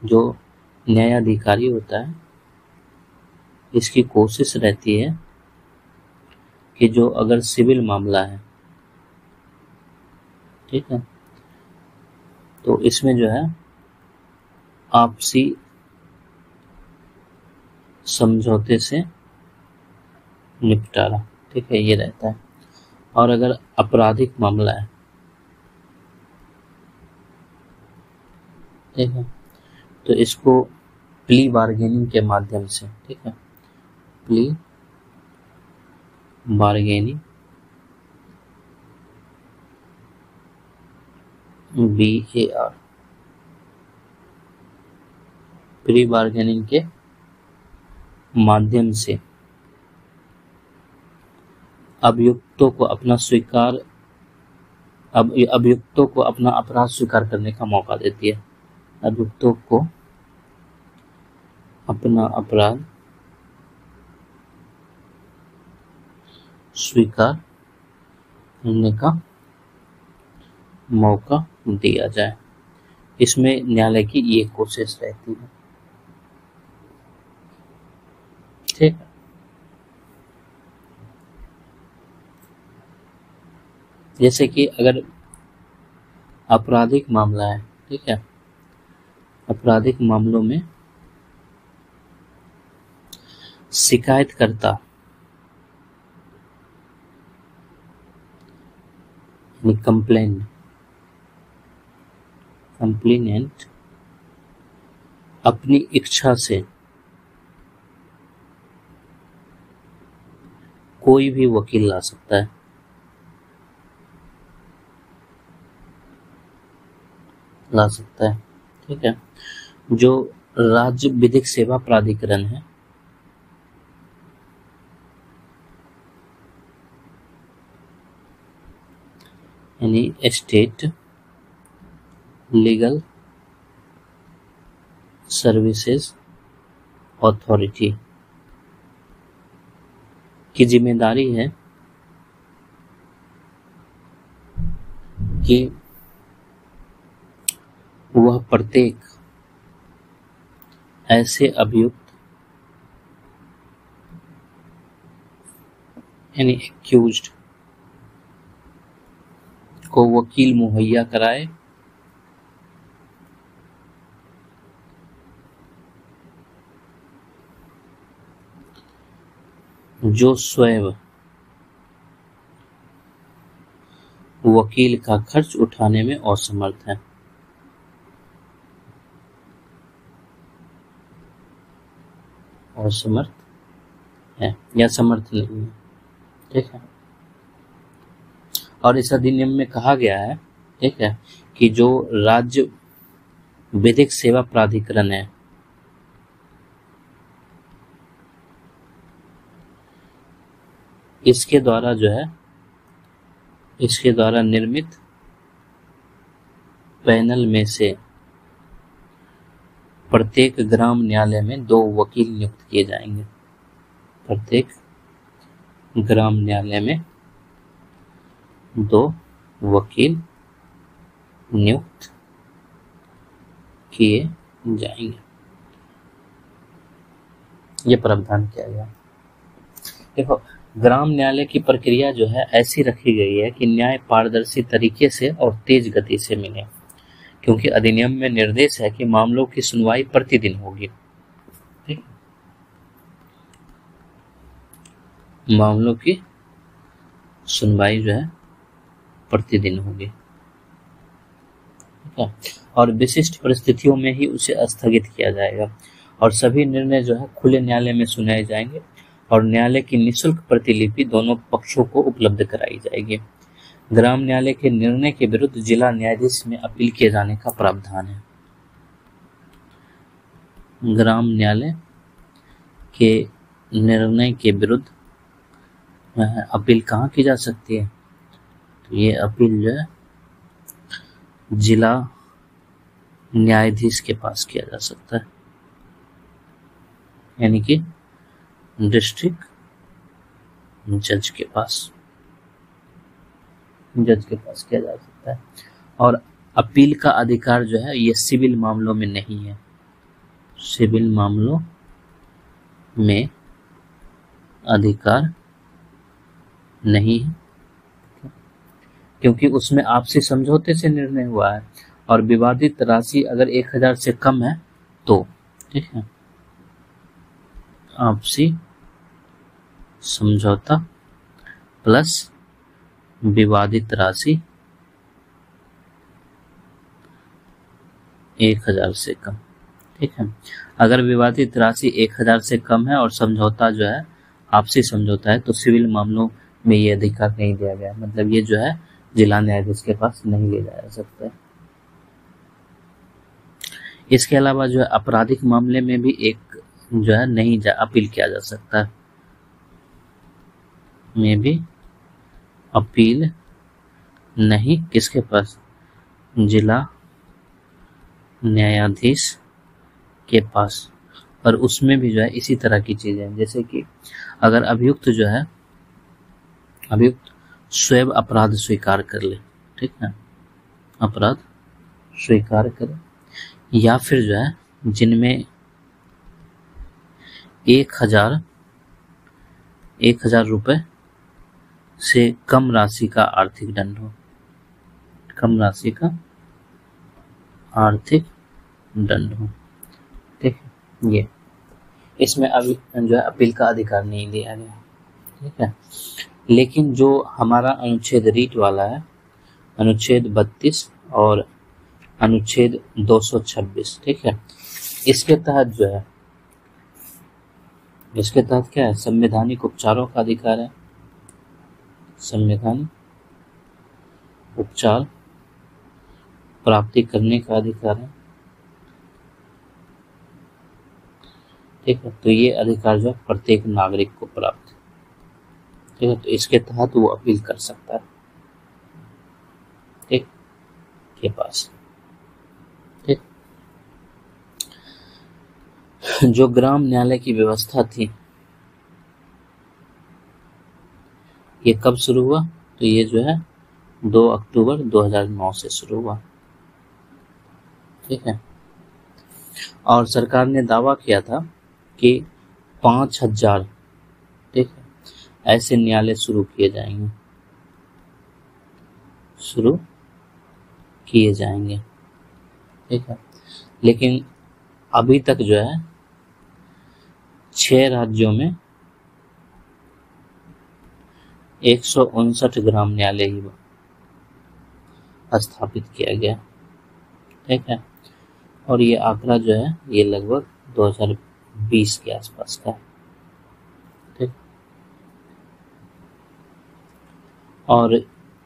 जो न्यायाधिकारी होता है इसकी कोशिश रहती है कि जो अगर सिविल मामला है, ठीक है, तो इसमें जो है आपसी समझौते से निपटारा, ठीक है, ये रहता है। और अगर आपराधिक मामला है, ठीक है, तो इसको प्ली बार्गेनिंग के माध्यम से, ठीक है, plea bargaining, BAR, pre bargaining के माध्यम से अभियुक्तों को अपना अपराध स्वीकार करने का मौका देती है। अभियुक्तों को अपना अपराध स्वीकार करने का मौका दिया जाए, इसमें न्यायालय की ये कोशिश रहती है, ठीक है। जैसे कि अगर आपराधिक मामला है, ठीक है, आपराधिक मामलों में शिकायतकर्ता यानी कंप्लेनेंट अपनी इच्छा से कोई भी वकील ला सकता है, ठीक है। जो राज्य विधिक सेवा प्राधिकरण है, यानी स्टेट लीगल सर्विसेज अथॉरिटी की जिम्मेदारी है कि वह प्रत्येक ऐसे अभियुक्त यानी एक्यूज्ड को वकील मुहैया कराए जो स्वयं वकील का खर्च उठाने में असमर्थ है, या समर्थ नहीं है, ठीक है। और इस अधिनियम में कहा गया है, ठीक है, कि जो राज्य विधिक सेवा प्राधिकरण है, इसके द्वारा निर्मित पैनल में से प्रत्येक ग्राम न्यायालय में 2 वकील नियुक्त किए जाएंगे। प्रत्येक ग्राम न्यायालय में 2 वकील नियुक्त किए जाएंगे, ये प्रावधान किया गया। देखो, ग्राम न्यायालय की प्रक्रिया जो है ऐसी रखी गई है कि न्याय पारदर्शी तरीके से और तेज गति से मिले, क्योंकि अधिनियम में निर्देश है कि मामलों की सुनवाई प्रतिदिन होगी, ठीक, मामलों की सुनवाई जो है प्रतिदिन होगी, ठीक है, और विशिष्ट परिस्थितियों में ही उसे स्थगित किया जाएगा, और सभी निर्णय जो है खुले न्यायालय में सुनाए जाएंगे, और न्यायालय की निःशुल्क प्रतिलिपि दोनों पक्षों को उपलब्ध कराई जाएगी। ग्राम न्यायालय के निर्णय के विरुद्ध जिला न्यायाधीश में अपील किए जाने का प्रावधान है। ग्राम न्यायालय के निर्णय के विरुद्ध अपील कहाँ की जा सकती है? तो ये अपील जो है जिला न्यायाधीश के पास किया जा सकता है, यानी कि डिस्ट्रिक्ट जज के पास किया जा सकता है। और अपील का अधिकार जो है ये सिविल मामलों में नहीं है, सिविल मामलों में अधिकार नहीं है, क्योंकि उसमें आपसी समझौते से निर्णय हुआ है, और विवादित राशि अगर 1000 से कम है तो ठीक है, आपसी समझौता प्लस विवादित राशि 1000 से कम। ठीक है, अगर विवादित राशि 1000 से कम है और समझौता जो है आपसी समझौता है तो सिविल मामलों में ये अधिकार नहीं दिया गया, मतलब ये जो है जिला न्यायाधीश के पास नहीं ले जाया सकता है। इसके अलावा जो है आपराधिक मामले में भी एक जो है नहीं अपील किया जा सकता है, में भी अपील नहीं किसके पास, जिला न्यायाधीश के पास। और उसमें भी जो है इसी तरह की चीजें, जैसे कि अगर अभियुक्त जो है अभियुक्त स्वयं अपराध स्वीकार कर ले, ठीक है, अपराध स्वीकार करे, या फिर जो है जिनमें 1000 रुपए से कम राशि का आर्थिक दंड हो, कम राशि का आर्थिक दंड हो। ठीक है, ये इसमें अभी जो है अपील का अधिकार नहीं दिया गया। ठीक है, लेकिन जो हमारा अनुच्छेद रीट वाला है, अनुच्छेद 32 और अनुच्छेद 226, ठीक है, इसके तहत जो है, इसके तहत क्या है, संवैधानिक उपचारों का अधिकार है, संवैधानिक उपचार प्राप्ति करने का अधिकार है। ठीक है, तो ये अधिकार जो है प्रत्येक नागरिक को प्राप्त है। ठीक है, तो इसके तहत वो अपील कर सकता है, ठीक, के पास। ठीक, जो ग्राम न्यायालय की व्यवस्था थी ये कब शुरू हुआ, तो ये जो है 2 अक्टूबर 2009 से शुरू हुआ। ठीक है, और सरकार ने दावा किया था कि 5000, ठीक है, ऐसे न्यायालय शुरू किए जाएंगे, शुरू किए जाएंगे। ठीक है, लेकिन अभी तक जो है 6 राज्यों में 159 ग्राम न्यायालय ही स्थापित किया गया। ठीक है, और ये आंकड़ा जो है ये लगभग 2020 के आसपास का है। ठीक, और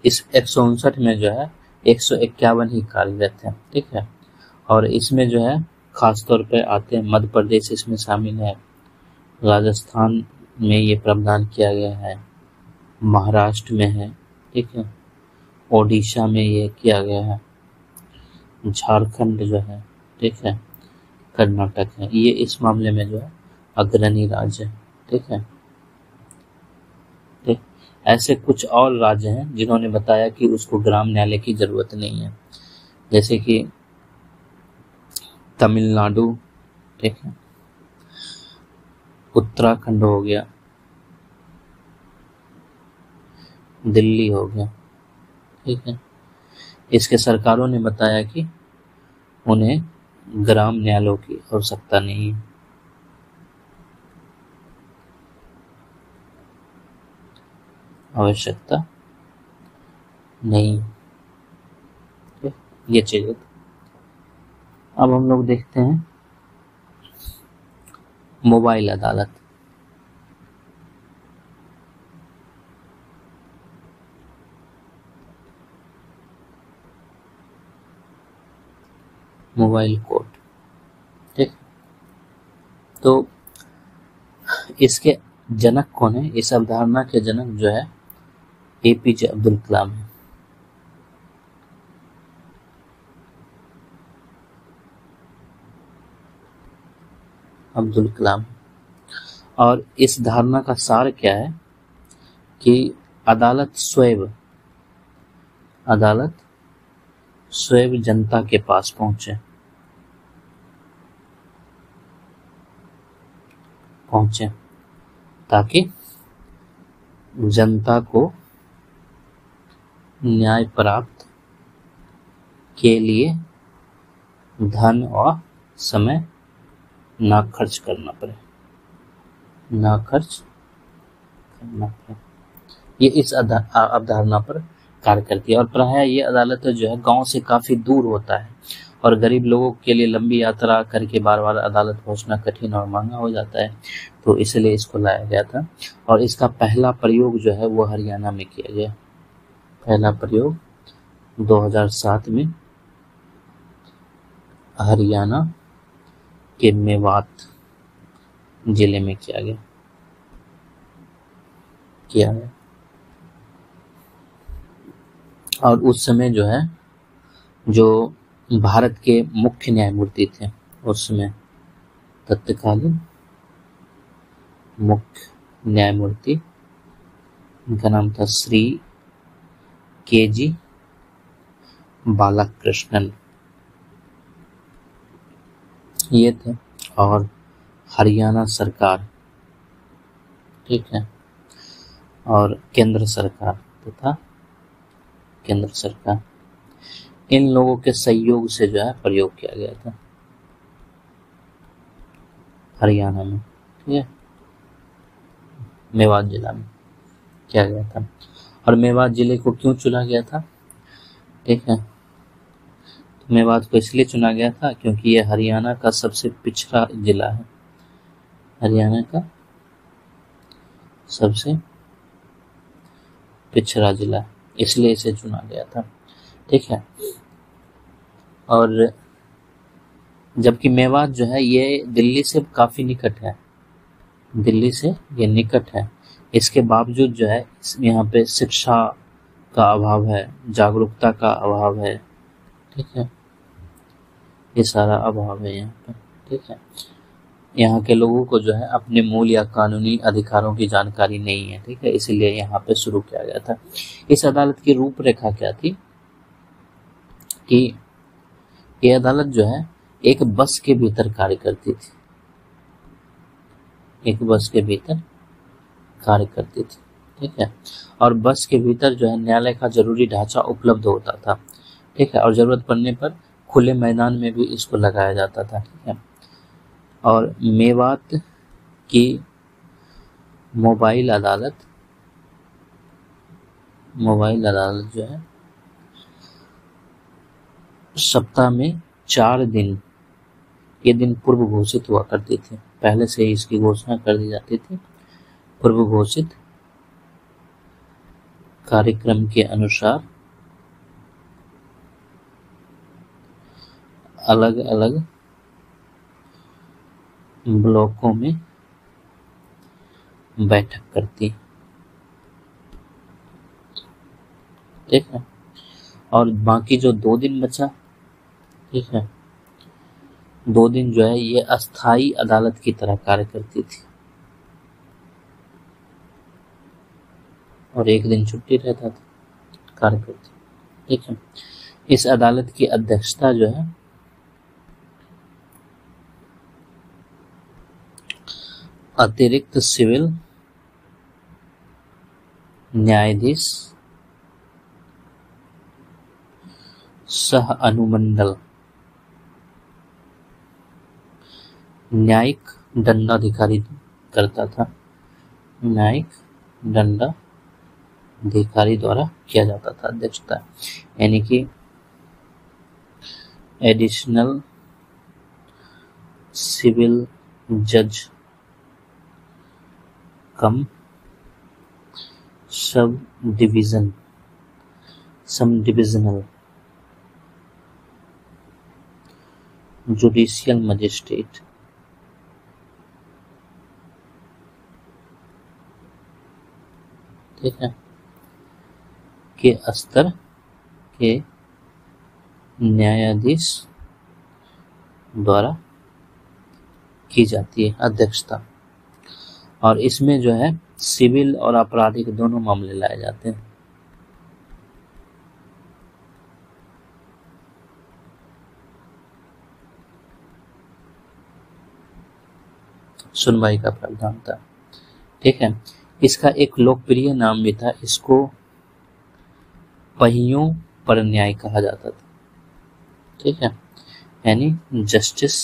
इस 159 में जो है 151 ही कार्यरत है। ठीक है, और इसमें जो है खास तौर पे आते हैं मध्य प्रदेश इसमें शामिल है, राजस्थान में ये प्रावधान किया गया है, महाराष्ट्र में है, ठीक है, ओडिशा में ये किया गया है, झारखंड जो है, ठीक है, कर्नाटक है, ये इस मामले में जो है अग्रणी राज्य है। ठीक है, ठीक, ऐसे कुछ और राज्य हैं जिन्होंने बताया कि उसको ग्राम न्यायालय की जरूरत नहीं है, जैसे कि तमिलनाडु, ठीक है, उत्तराखंड हो गया, दिल्ली हो गया। ठीक है, इसके सरकारों ने बताया कि उन्हें ग्राम न्यायालयों की आवश्यकता नहीं है। आवश्यकता नहीं है, ये चीज। अब हम लोग देखते हैं मोबाइल अदालत। मोबाइल कोर्ट, ठीक, तो इसके जनक कौन है, इस अवधारणा के जनक जो है एपीजे अब्दुल कलाम है। अब्दुल कलाम। और इस धारणा का सार क्या है कि अदालत स्वयं जनता के पास पहुंचे ताकि जनता को न्याय प्राप्त के लिए धन और समय ना खर्च करना पड़े, ना खर्च करना पड़े, ये इस अवधारणा पर कार्य करती है। और प्रायः ये अदालत जो है गांव से काफी दूर होता है और गरीब लोगों के लिए लंबी यात्रा करके बार बार अदालत पहुंचना कठिन और महंगा हो जाता है, तो इसलिए इसको लाया गया था। और इसका पहला प्रयोग जो है वो हरियाणा में किया गया। पहला प्रयोग 2007 में हरियाणा के मेवात जिले में किया गया। और उस समय जो है, जो भारत के मुख्य न्यायमूर्ति थे उस समय, तत्कालीन मुख्य न्यायमूर्ति, उनका नाम था श्री के.जी. बालाकृष्णन, ये थे। और हरियाणा सरकार, ठीक है, और केंद्र सरकार तथा केंद्र सरकार, इन लोगों के सहयोग से जो है प्रयोग किया गया था हरियाणा में, ठीक है, मेवात जिला में किया गया था। और मेवात जिले को क्यों चुना गया था, ठीक है, तो मेवात को इसलिए चुना गया था क्योंकि ये हरियाणा का सबसे पिछड़ा जिला है, हरियाणा का सबसे पिछड़ा जिला, इसलिए इसे चुना गया था, ठीक है। और जबकि मेवात जो है ये दिल्ली से काफी निकट है, दिल्ली से ये निकट है, इसके बावजूद जो है यहाँ पे शिक्षा का अभाव है, जागरूकता का अभाव है, ठीक है, ये सारा अभाव है यहाँ पे, ठीक है। यहाँ के लोगों को जो है अपने मूल या कानूनी अधिकारों की जानकारी नहीं है, ठीक है, इसलिए यहाँ पे शुरू किया गया था। इस अदालत की रूपरेखा क्या थी कि ये अदालत जो है एक बस के भीतर कार्य करती थी, एक बस के भीतर कार्य करती थी, ठीक है। और बस के भीतर जो है न्यायालय का जरूरी ढांचा उपलब्ध होता था, ठीक है, और जरूरत पड़ने पर खुले मैदान में भी इसको लगाया जाता था, ठीक है। और मेवात की मोबाइल अदालत जो है सप्ताह में 4 दिन, ये दिन पूर्व घोषित हुआ करती थी, पहले से ही इसकी घोषणा कर दी जाती थी। पूर्व घोषित कार्यक्रम के अनुसार अलग अलग ब्लॉकों में बैठक करती, ठीक है। और बाकी जो 2 दिन बचा, ठीक है, 2 दिन जो है ये अस्थाई अदालत की तरह कार्य करती थी और 1 दिन छुट्टी रहता था, कार्य करती, ठीक है। इस अदालत की अध्यक्षता जो है अतिरिक्त सिविल न्यायाधीश सह अनुमंडल न्यायिक दंडाधिकारी करता था, न्यायिक दंडाधिकारी द्वारा किया जाता था अध्यक्षता, यानी कि एडिशनल सिविल जज कम सब डिविजनल जुडिशियल मजिस्ट्रेट, ठीक है, के स्तर के न्यायाधीश द्वारा की जाती है अध्यक्षता। और इसमें जो है सिविल और आपराधिक दोनों मामले लाए जाते हैं। सुनवाई का प्रावधान था, ठीक है। इसका एक लोकप्रिय नाम भी था, इसको पहियों पर न्याय कहा जाता था, ठीक है, यानी जस्टिस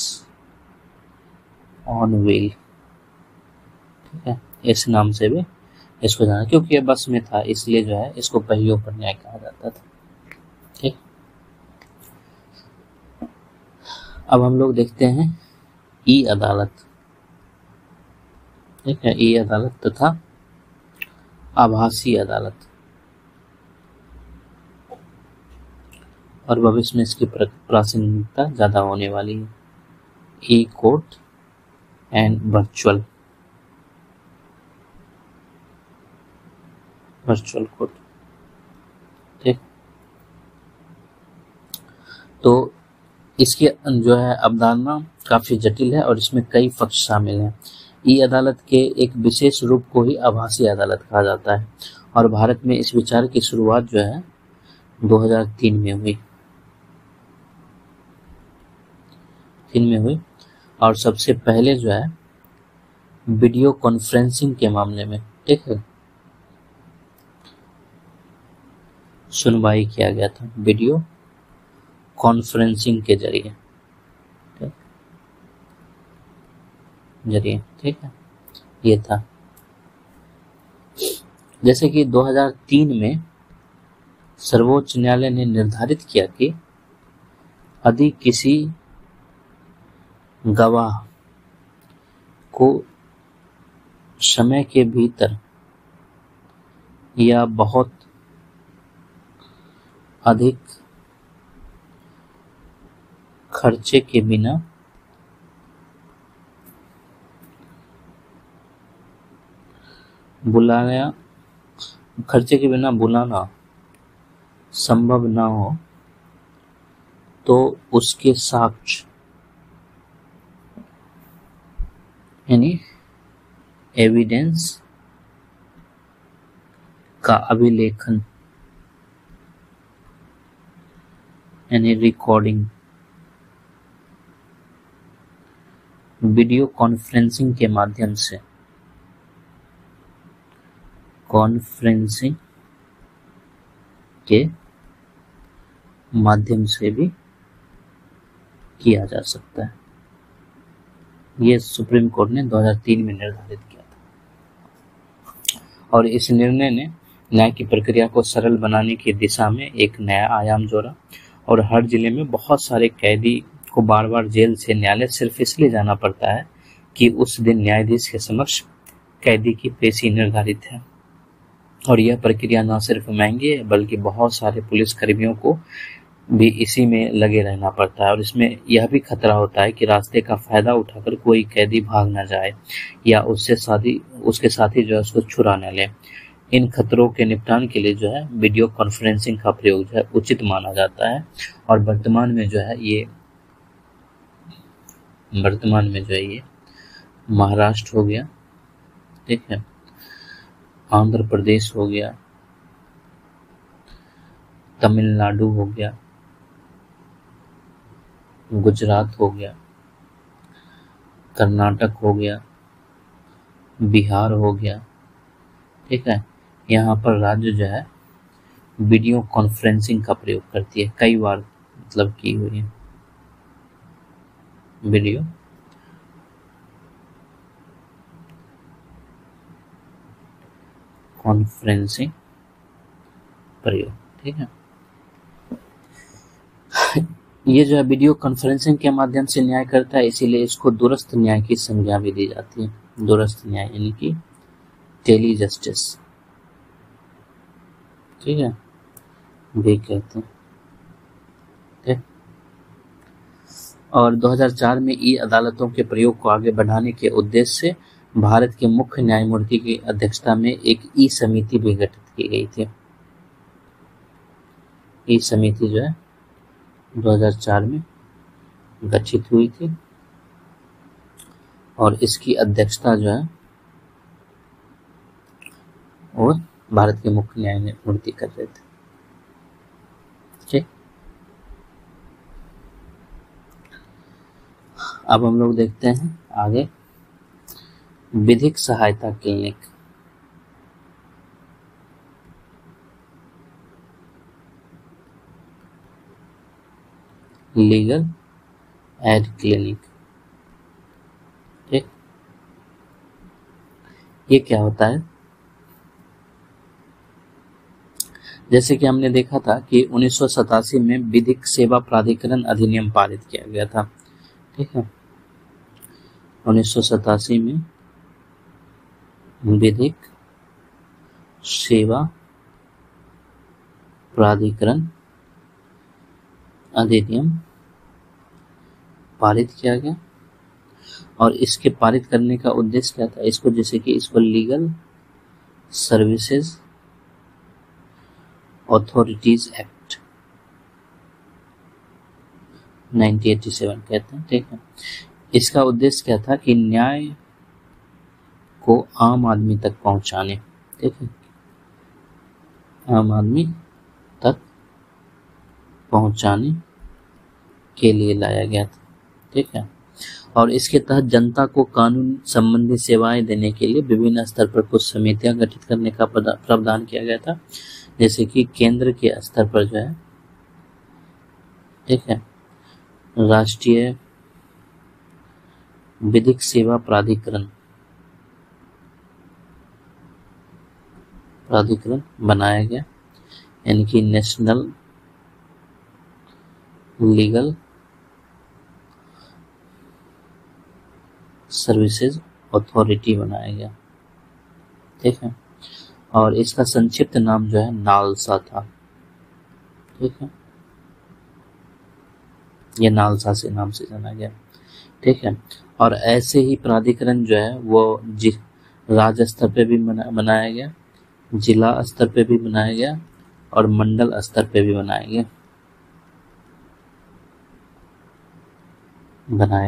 ऑन व्हील, ठीक है, इस नाम से भी इसको जाना, क्योंकि ये बस में था इसलिए जो है इसको पहियों पर न्याय कहा जाता था। ठीक, अब हम लोग देखते हैं ई अदालत। ठीक है, ई अदालत तथा आभासी अदालत, और भविष्य में इसकी प्रासंगिकता ज्यादा होने वाली है। ई कोर्ट एंड वर्चुअल कोर्ट। ठीक, तो इसकी जो है अवधारणा काफी जटिल है और इसमें कई पक्ष शामिल हैं। ई अदालत के एक विशेष रूप को ही आभासी अदालत कहा जाता है और भारत में इस विचार की शुरुआत जो है 2003 में हुई। और सबसे पहले जो है वीडियो कॉन्फ्रेंसिंग के मामले में, ठीक है, सुनवाई किया गया था वीडियो कॉन्फ्रेंसिंग के जरिए। ठीक है, ये था। जैसे कि 2003 में सर्वोच्च न्यायालय ने निर्धारित किया कि यदि किसी गवाह को समय के भीतर या बहुत अधिक खर्चे के बिना बुलाना संभव न हो तो उसके साक्ष्य यानी एविडेंस का अभिलेखन यानी रिकॉर्डिंग वीडियो कॉन्फ्रेंसिंग के माध्यम से भी किया जा सकता है। ये सुप्रीम कोर्ट ने 2003 में निर्धारित किया था और इस निर्णय ने न्याय की प्रक्रिया को सरल बनाने की दिशा में एक नया आयाम जोड़ा और हर जिले में बहुत सारे कैदी को बार बार जेल से न्यायालय सिर्फ इसलिए जाना पड़ता है कि उस दिन न्यायाधीश के समक्ष कैदी की पेशी निर्धारित है। और यह प्रक्रिया न सिर्फ महंगी है बल्कि बहुत सारे पुलिस कर्मियों को भी इसी में लगे रहना पड़ता है और इसमें यह भी खतरा होता है कि रास्ते का फायदा उठाकर कोई कैदी भाग न जाए या उसके साथी जो है उसको छुड़ा न ले। इन खतरों के निपटान के लिए जो है वीडियो कॉन्फ्रेंसिंग का प्रयोग जो है उचित माना जाता है और वर्तमान में जो है ये महाराष्ट्र हो गया, ठीक है, आंध्र प्रदेश हो गया, तमिलनाडु हो गया, गुजरात हो गया, कर्नाटक हो गया, बिहार हो गया, ठीक है, यहाँ पर राज्य जो है वीडियो कॉन्फ्रेंसिंग का प्रयोग करती है, कई बार मतलब की हुई है वीडियो कॉन्फ्रेंसिंग प्रयोग, ठीक है। ये जो है वीडियो कॉन्फ्रेंसिंग के माध्यम से न्याय करता है, इसीलिए इसको दूरस्थ न्याय की संज्ञा भी दी जाती है। दूरस्थ न्याय यानी कि टेली जस्टिस, ठीक है, भी कहते हैं, ठीक। और 2004 में ई अदालतों के प्रयोग को आगे बढ़ाने के उद्देश्य से भारत के मुख्य न्यायमूर्ति की अध्यक्षता में एक ई समिति भी गठित की गई थी। ई समिति जो है 2004 में गठित हुई थी और इसकी अध्यक्षता जो है वो भारत के मुख्य न्यायमूर्ति कर रहे थे, ठीक। अब हम लोग देखते हैं आगे विधिक सहायता क्लिनिक। लीगल एड क्लिनिक, ठीक। ये क्या होता है? जैसे कि हमने देखा था कि 1987 में विधिक सेवा प्राधिकरण अधिनियम पारित किया गया था, ठीक है। 1987 में विधिक सेवा प्राधिकरण अधिनियम पारित किया गया, और इसके पारित करने का उद्देश्य क्या था? इसको जैसे कि इसको लीगल सर्विसेज अथॉरिटीज एक्ट 1987 कहते हैं, ठीक है। इसका उद्देश्य क्या था कि न्याय को आम आदमी तक पहुंचाने, ठीक है, आम आदमी तक पहुंचाने के लिए लाया गया था, ठीक है। और इसके तहत जनता को कानून संबंधी सेवाएं देने के लिए विभिन्न स्तर पर कुछ समितियां गठित करने का प्रावधान किया गया था, जैसे कि केंद्र के स्तर पर जो है, ठीक है, राष्ट्रीय विधिक सेवा प्राधिकरण बनाया गया, यानी कि नेशनल लीगल सर्विसेज अथॉरिटी बनाया गया, ठीक है। और इसका संक्षिप्त नाम जो है नालसा था, ठीक है, ये नालसा से नाम से जाना गया, ठीक है। और ऐसे ही प्राधिकरण जो है वो राज्य स्तर पे भी बनाया गया, जिला स्तर पे भी बनाया गया, और मंडल स्तर पे भी बनाया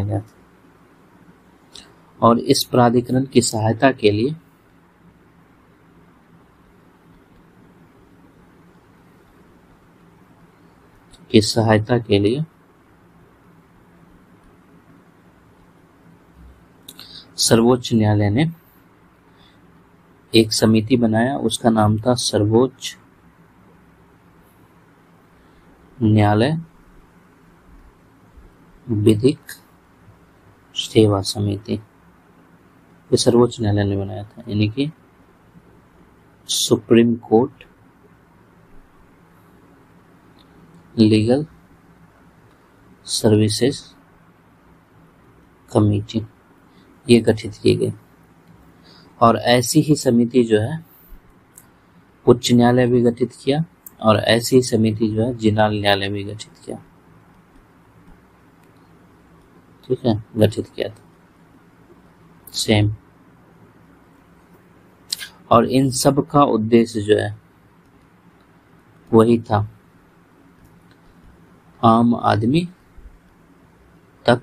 गया। और इस प्राधिकरण की सहायता के लिए सर्वोच्च न्यायालय ने एक समिति बनाया, उसका नाम था सर्वोच्च न्यायालय विधिक सेवा समिति। ये सर्वोच्च न्यायालय ने बनाया था, यानी कि supreme court legal services committee, ये गठित की गई। और ऐसी ही समिति जो है उच्च न्यायालय भी गठित किया, और ऐसी ही समिति जो है जिला न्यायालय भी गठित किया, ठीक है, गठित किया था सेम। और इन सब का उद्देश्य जो है वही था, आम आदमी तक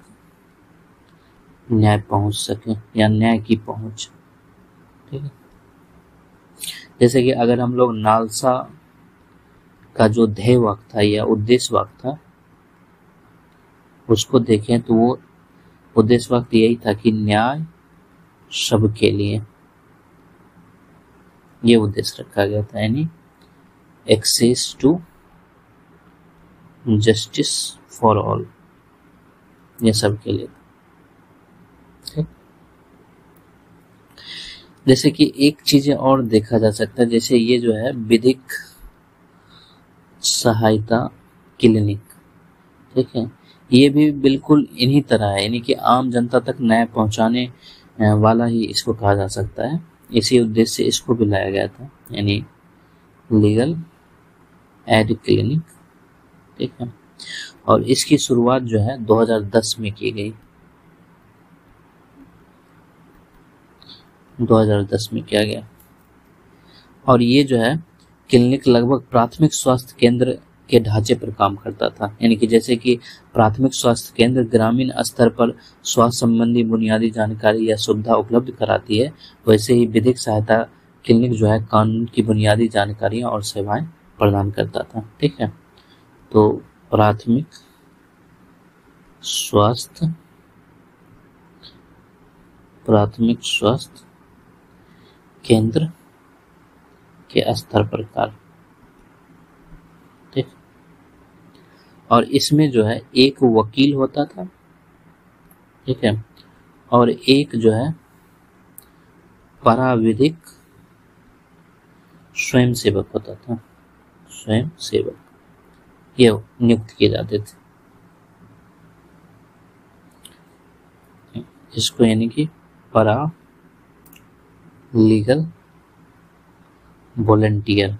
न्याय पहुंच सके, या न्याय की पहुंच, ठीक है। जैसे कि अगर हम लोग नालसा का जो ध्येय वाक्य था या उद्देश्य वाक्य था उसको देखें, तो वो उद्देश्य वाक्य यही था कि न्याय सबके लिए, ये उद्देश्य रखा गया था, यानी access to justice for all, ये सबके लिए, ठीक। जैसे कि एक चीज और देखा जा सकता है, जैसे ये जो है विधिक सहायता क्लिनिक, ठीक है, ये भी बिल्कुल इन्हीं तरह है, यानी कि आम जनता तक न्याय पहुंचाने वाला ही इसको कहा जा सकता है। इसी उद्देश्य से इसको भी लाया गया था, यानी लीगल एड क्लिनिक, ठीक है। और इसकी शुरुआत जो है 2010 में की गई, 2010 में किया गया। और ये जो है क्लिनिक लगभग प्राथमिक स्वास्थ्य केंद्र के ढांचे पर काम करता था, यानी कि जैसे कि प्राथमिक स्वास्थ्य केंद्र ग्रामीण स्तर पर स्वास्थ्य संबंधी बुनियादी जानकारी या सुविधा उपलब्ध कराती है, वैसे ही विधिक सहायता क्लिनिक जो है कानून की बुनियादी जानकारियां और सेवाएं प्रदान करता था, ठीक है। तो प्राथमिक स्वास्थ्य केंद्र के स्तर पर कार्य, ठीक। और इसमें जो है एक वकील होता था, ठीक है, और एक जो है पराविधिक स्वयं सेवक होता था, स्वयं सेवक ये नियुक्त किए जाते थे। इसको यानी कि परा लीगल वॉलंटियर,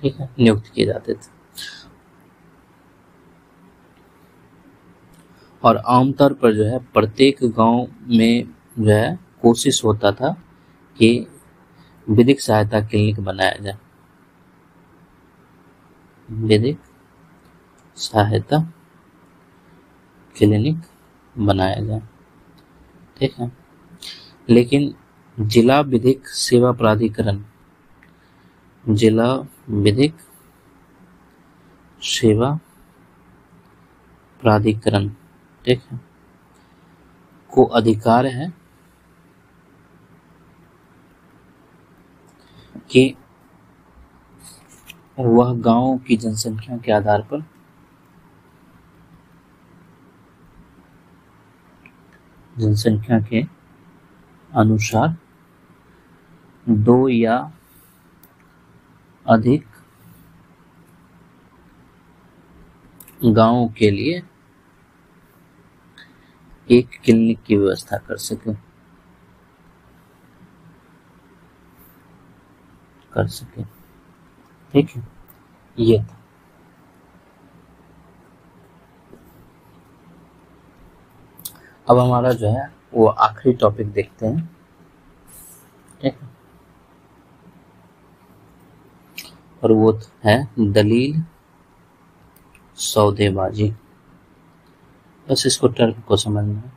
ठीक है, नियुक्त किए जाते थे। और आमतौर पर जो है प्रत्येक गांव में जो है कोशिश होता था कि विधिक सहायता क्लिनिक बनाया जाए, विधिक सहायता क्लिनिक बनाया जाए, ठीक है। लेकिन जिला विधिक सेवा प्राधिकरण, जिला विधिक सेवा प्राधिकरण, ठीक है, को अधिकार है कि वह गांव की जनसंख्या के आधार पर जनसंख्या के अनुसार 2 या अधिक गांवों के लिए एक क्लिनिक की व्यवस्था कर सके, ठीक है। ये था। अब हमारा जो है वो आखिरी टॉपिक देखते हैं, ठीक है, और वो है दलील सौदेबाजी। बस इसको टर्म को समझना है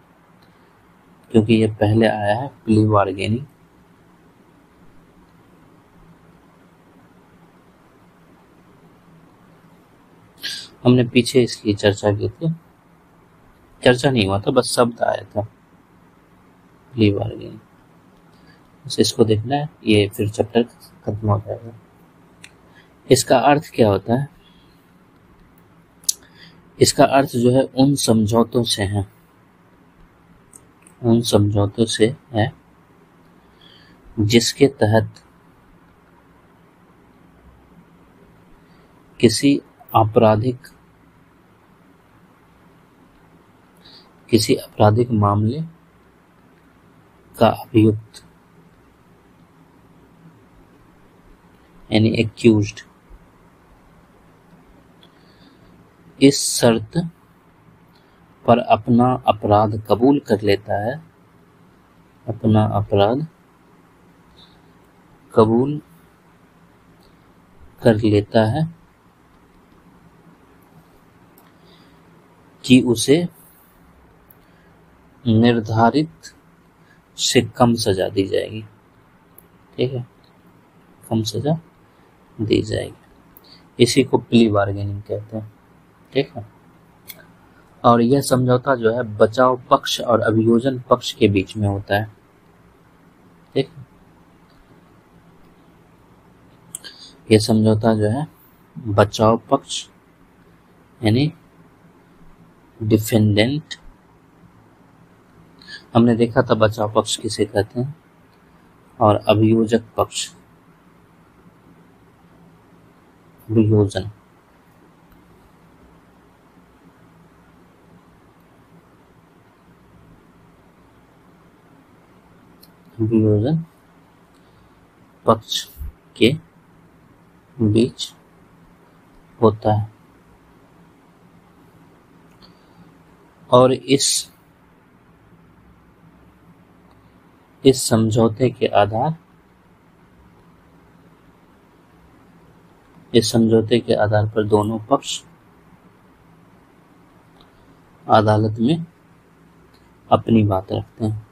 क्योंकि ये पहले आया है प्ली बार्गेनिंग। हमने पीछे इसकी चर्चा की थी, चर्चा नहीं हुआ था, बस शब्द आया था प्ली बार्गेनिंग। बस इसको देखना है, ये फिर चैप्टर खत्म हो जाएगा। इसका अर्थ क्या होता है? इसका अर्थ जो है उन समझौतों से है, उन समझौतों से है जिसके तहत किसी आपराधिक मामले का अभियुक्त यानी एक्यूज्ड इस शर्त पर अपना अपराध कबूल कर लेता है, अपना अपराध कबूल कर लेता है कि उसे निर्धारित से कम सजा दी जाएगी, ठीक है, कम सजा दी जाएगी। इसी को प्ली बार्गेनिंग कहते हैं, ठीक है। और यह समझौता जो है बचाव पक्ष और अभियोजन पक्ष के बीच में होता है, ठीक है। यह समझौता जो है बचाव पक्ष यानी डिफेंडेंट, हमने देखा था बचाव पक्ष किसे कहते हैं, और अभियोजक पक्ष, अभियोजन, अभियोजन पक्ष के बीच होता है। और इस समझौते के आधार पर दोनों पक्ष अदालत में अपनी बात रखते हैं।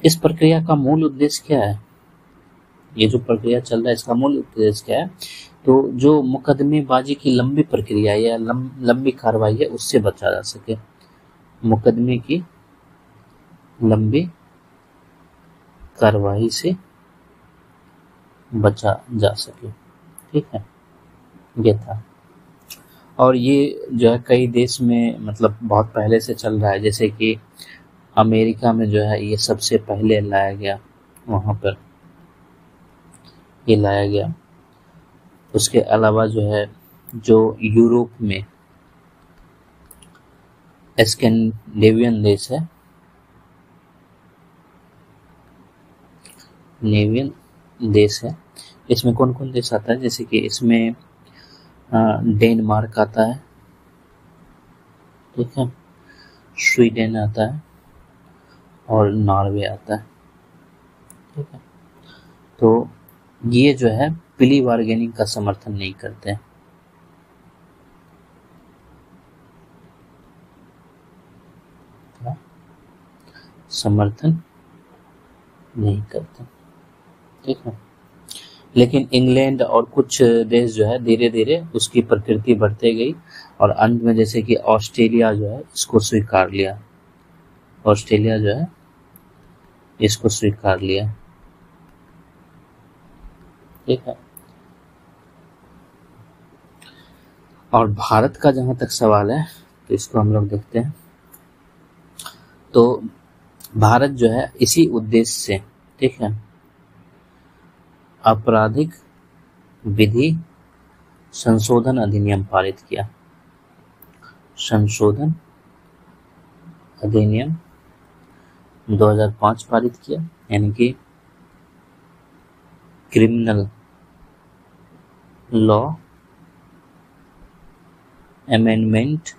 इस प्रक्रिया का मूल उद्देश्य क्या है? ये जो प्रक्रिया चल रहा है इसका मूल उद्देश्य क्या है? तो जो मुकदमेबाजी की लंबी प्रक्रिया या लंबी कार्रवाई है उससे बचा जा सके, मुकदमे की लंबी कार्रवाई से बचा जा सके, ठीक है, ये था। और ये जो है कई देश में मतलब बहुत पहले से चल रहा है, जैसे कि अमेरिका में जो है ये सबसे पहले लाया गया, वहाँ पर ये लाया गया। उसके अलावा जो है जो यूरोप में स्कैंडिनेवियन देश है, नेवियन देश है, इसमें कौन कौन देश आता है, जैसे कि इसमें डेनमार्क आता है, ठीक है, स्वीडन आता है और नॉर्वे आता है, ठीक है। तो ये जो है प्ली बार्गेनिंग का समर्थन नहीं करते हैं। समर्थन नहीं करते, ठीक है। लेकिन इंग्लैंड और कुछ देश जो है धीरे धीरे उसकी प्रकृति बढ़ते गई और अंत में जैसे कि ऑस्ट्रेलिया जो है इसको स्वीकार लिया, ऑस्ट्रेलिया जो है इसको स्वीकार लिया, ठीक है। और भारत का जहां तक सवाल है तो इसको हम लोग देखते हैं। तो भारत जो है इसी उद्देश्य से, ठीक है, आपराधिक विधि संशोधन अधिनियम पारित किया, संशोधन अधिनियम 2005 पारित किया, यानी कि क्रिमिनल लॉ अमेंडमेंट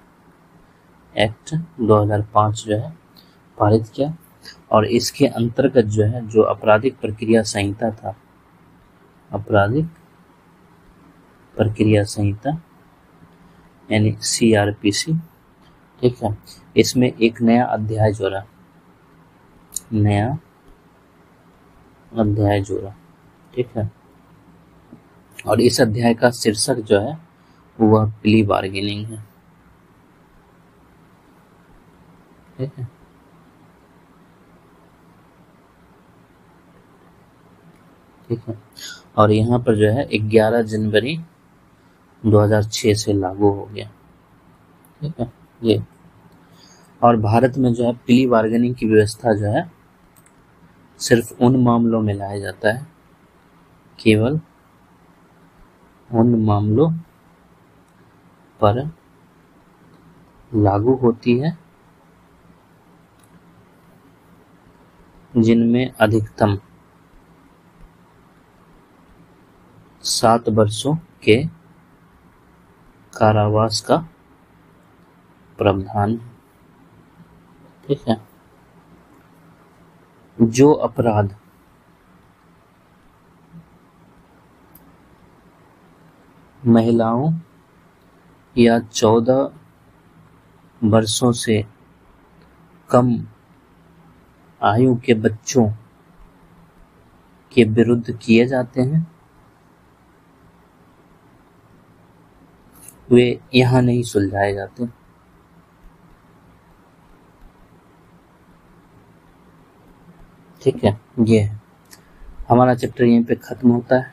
एक्ट 2005 जो है पारित किया। और इसके अंतर्गत जो है जो आपराधिक प्रक्रिया संहिता था, आपराधिक प्रक्रिया संहिता यानी CRPC, ठीक है, इसमें एक नया अध्याय जोड़ा, नया अध्याय जोड़ा, ठीक है। और इस अध्याय का शीर्षक जो है वह प्ली बार्गेनिंग है, ठीक है। ठीक है, और यहाँ पर जो है 11 जनवरी 2006 से लागू हो गया, ठीक है ये। और भारत में जो है प्ली बार्गेनिंग की व्यवस्था जो है सिर्फ उन मामलों में लाया जाता है, केवल उन मामलों पर लागू होती है जिनमें अधिकतम 7 वर्षों के कारावास का प्रावधान, ठीक है। जो अपराध महिलाओं या 14 वर्षों से कम आयु के बच्चों के विरुद्ध किए जाते हैं वे यहाँ नहीं सुलझाए जाते, ठीक है। ये है हमारा चैप्टर, यहीं पे खत्म होता है।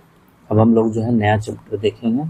अब हम लोग जो है नया चैप्टर देखेंगे।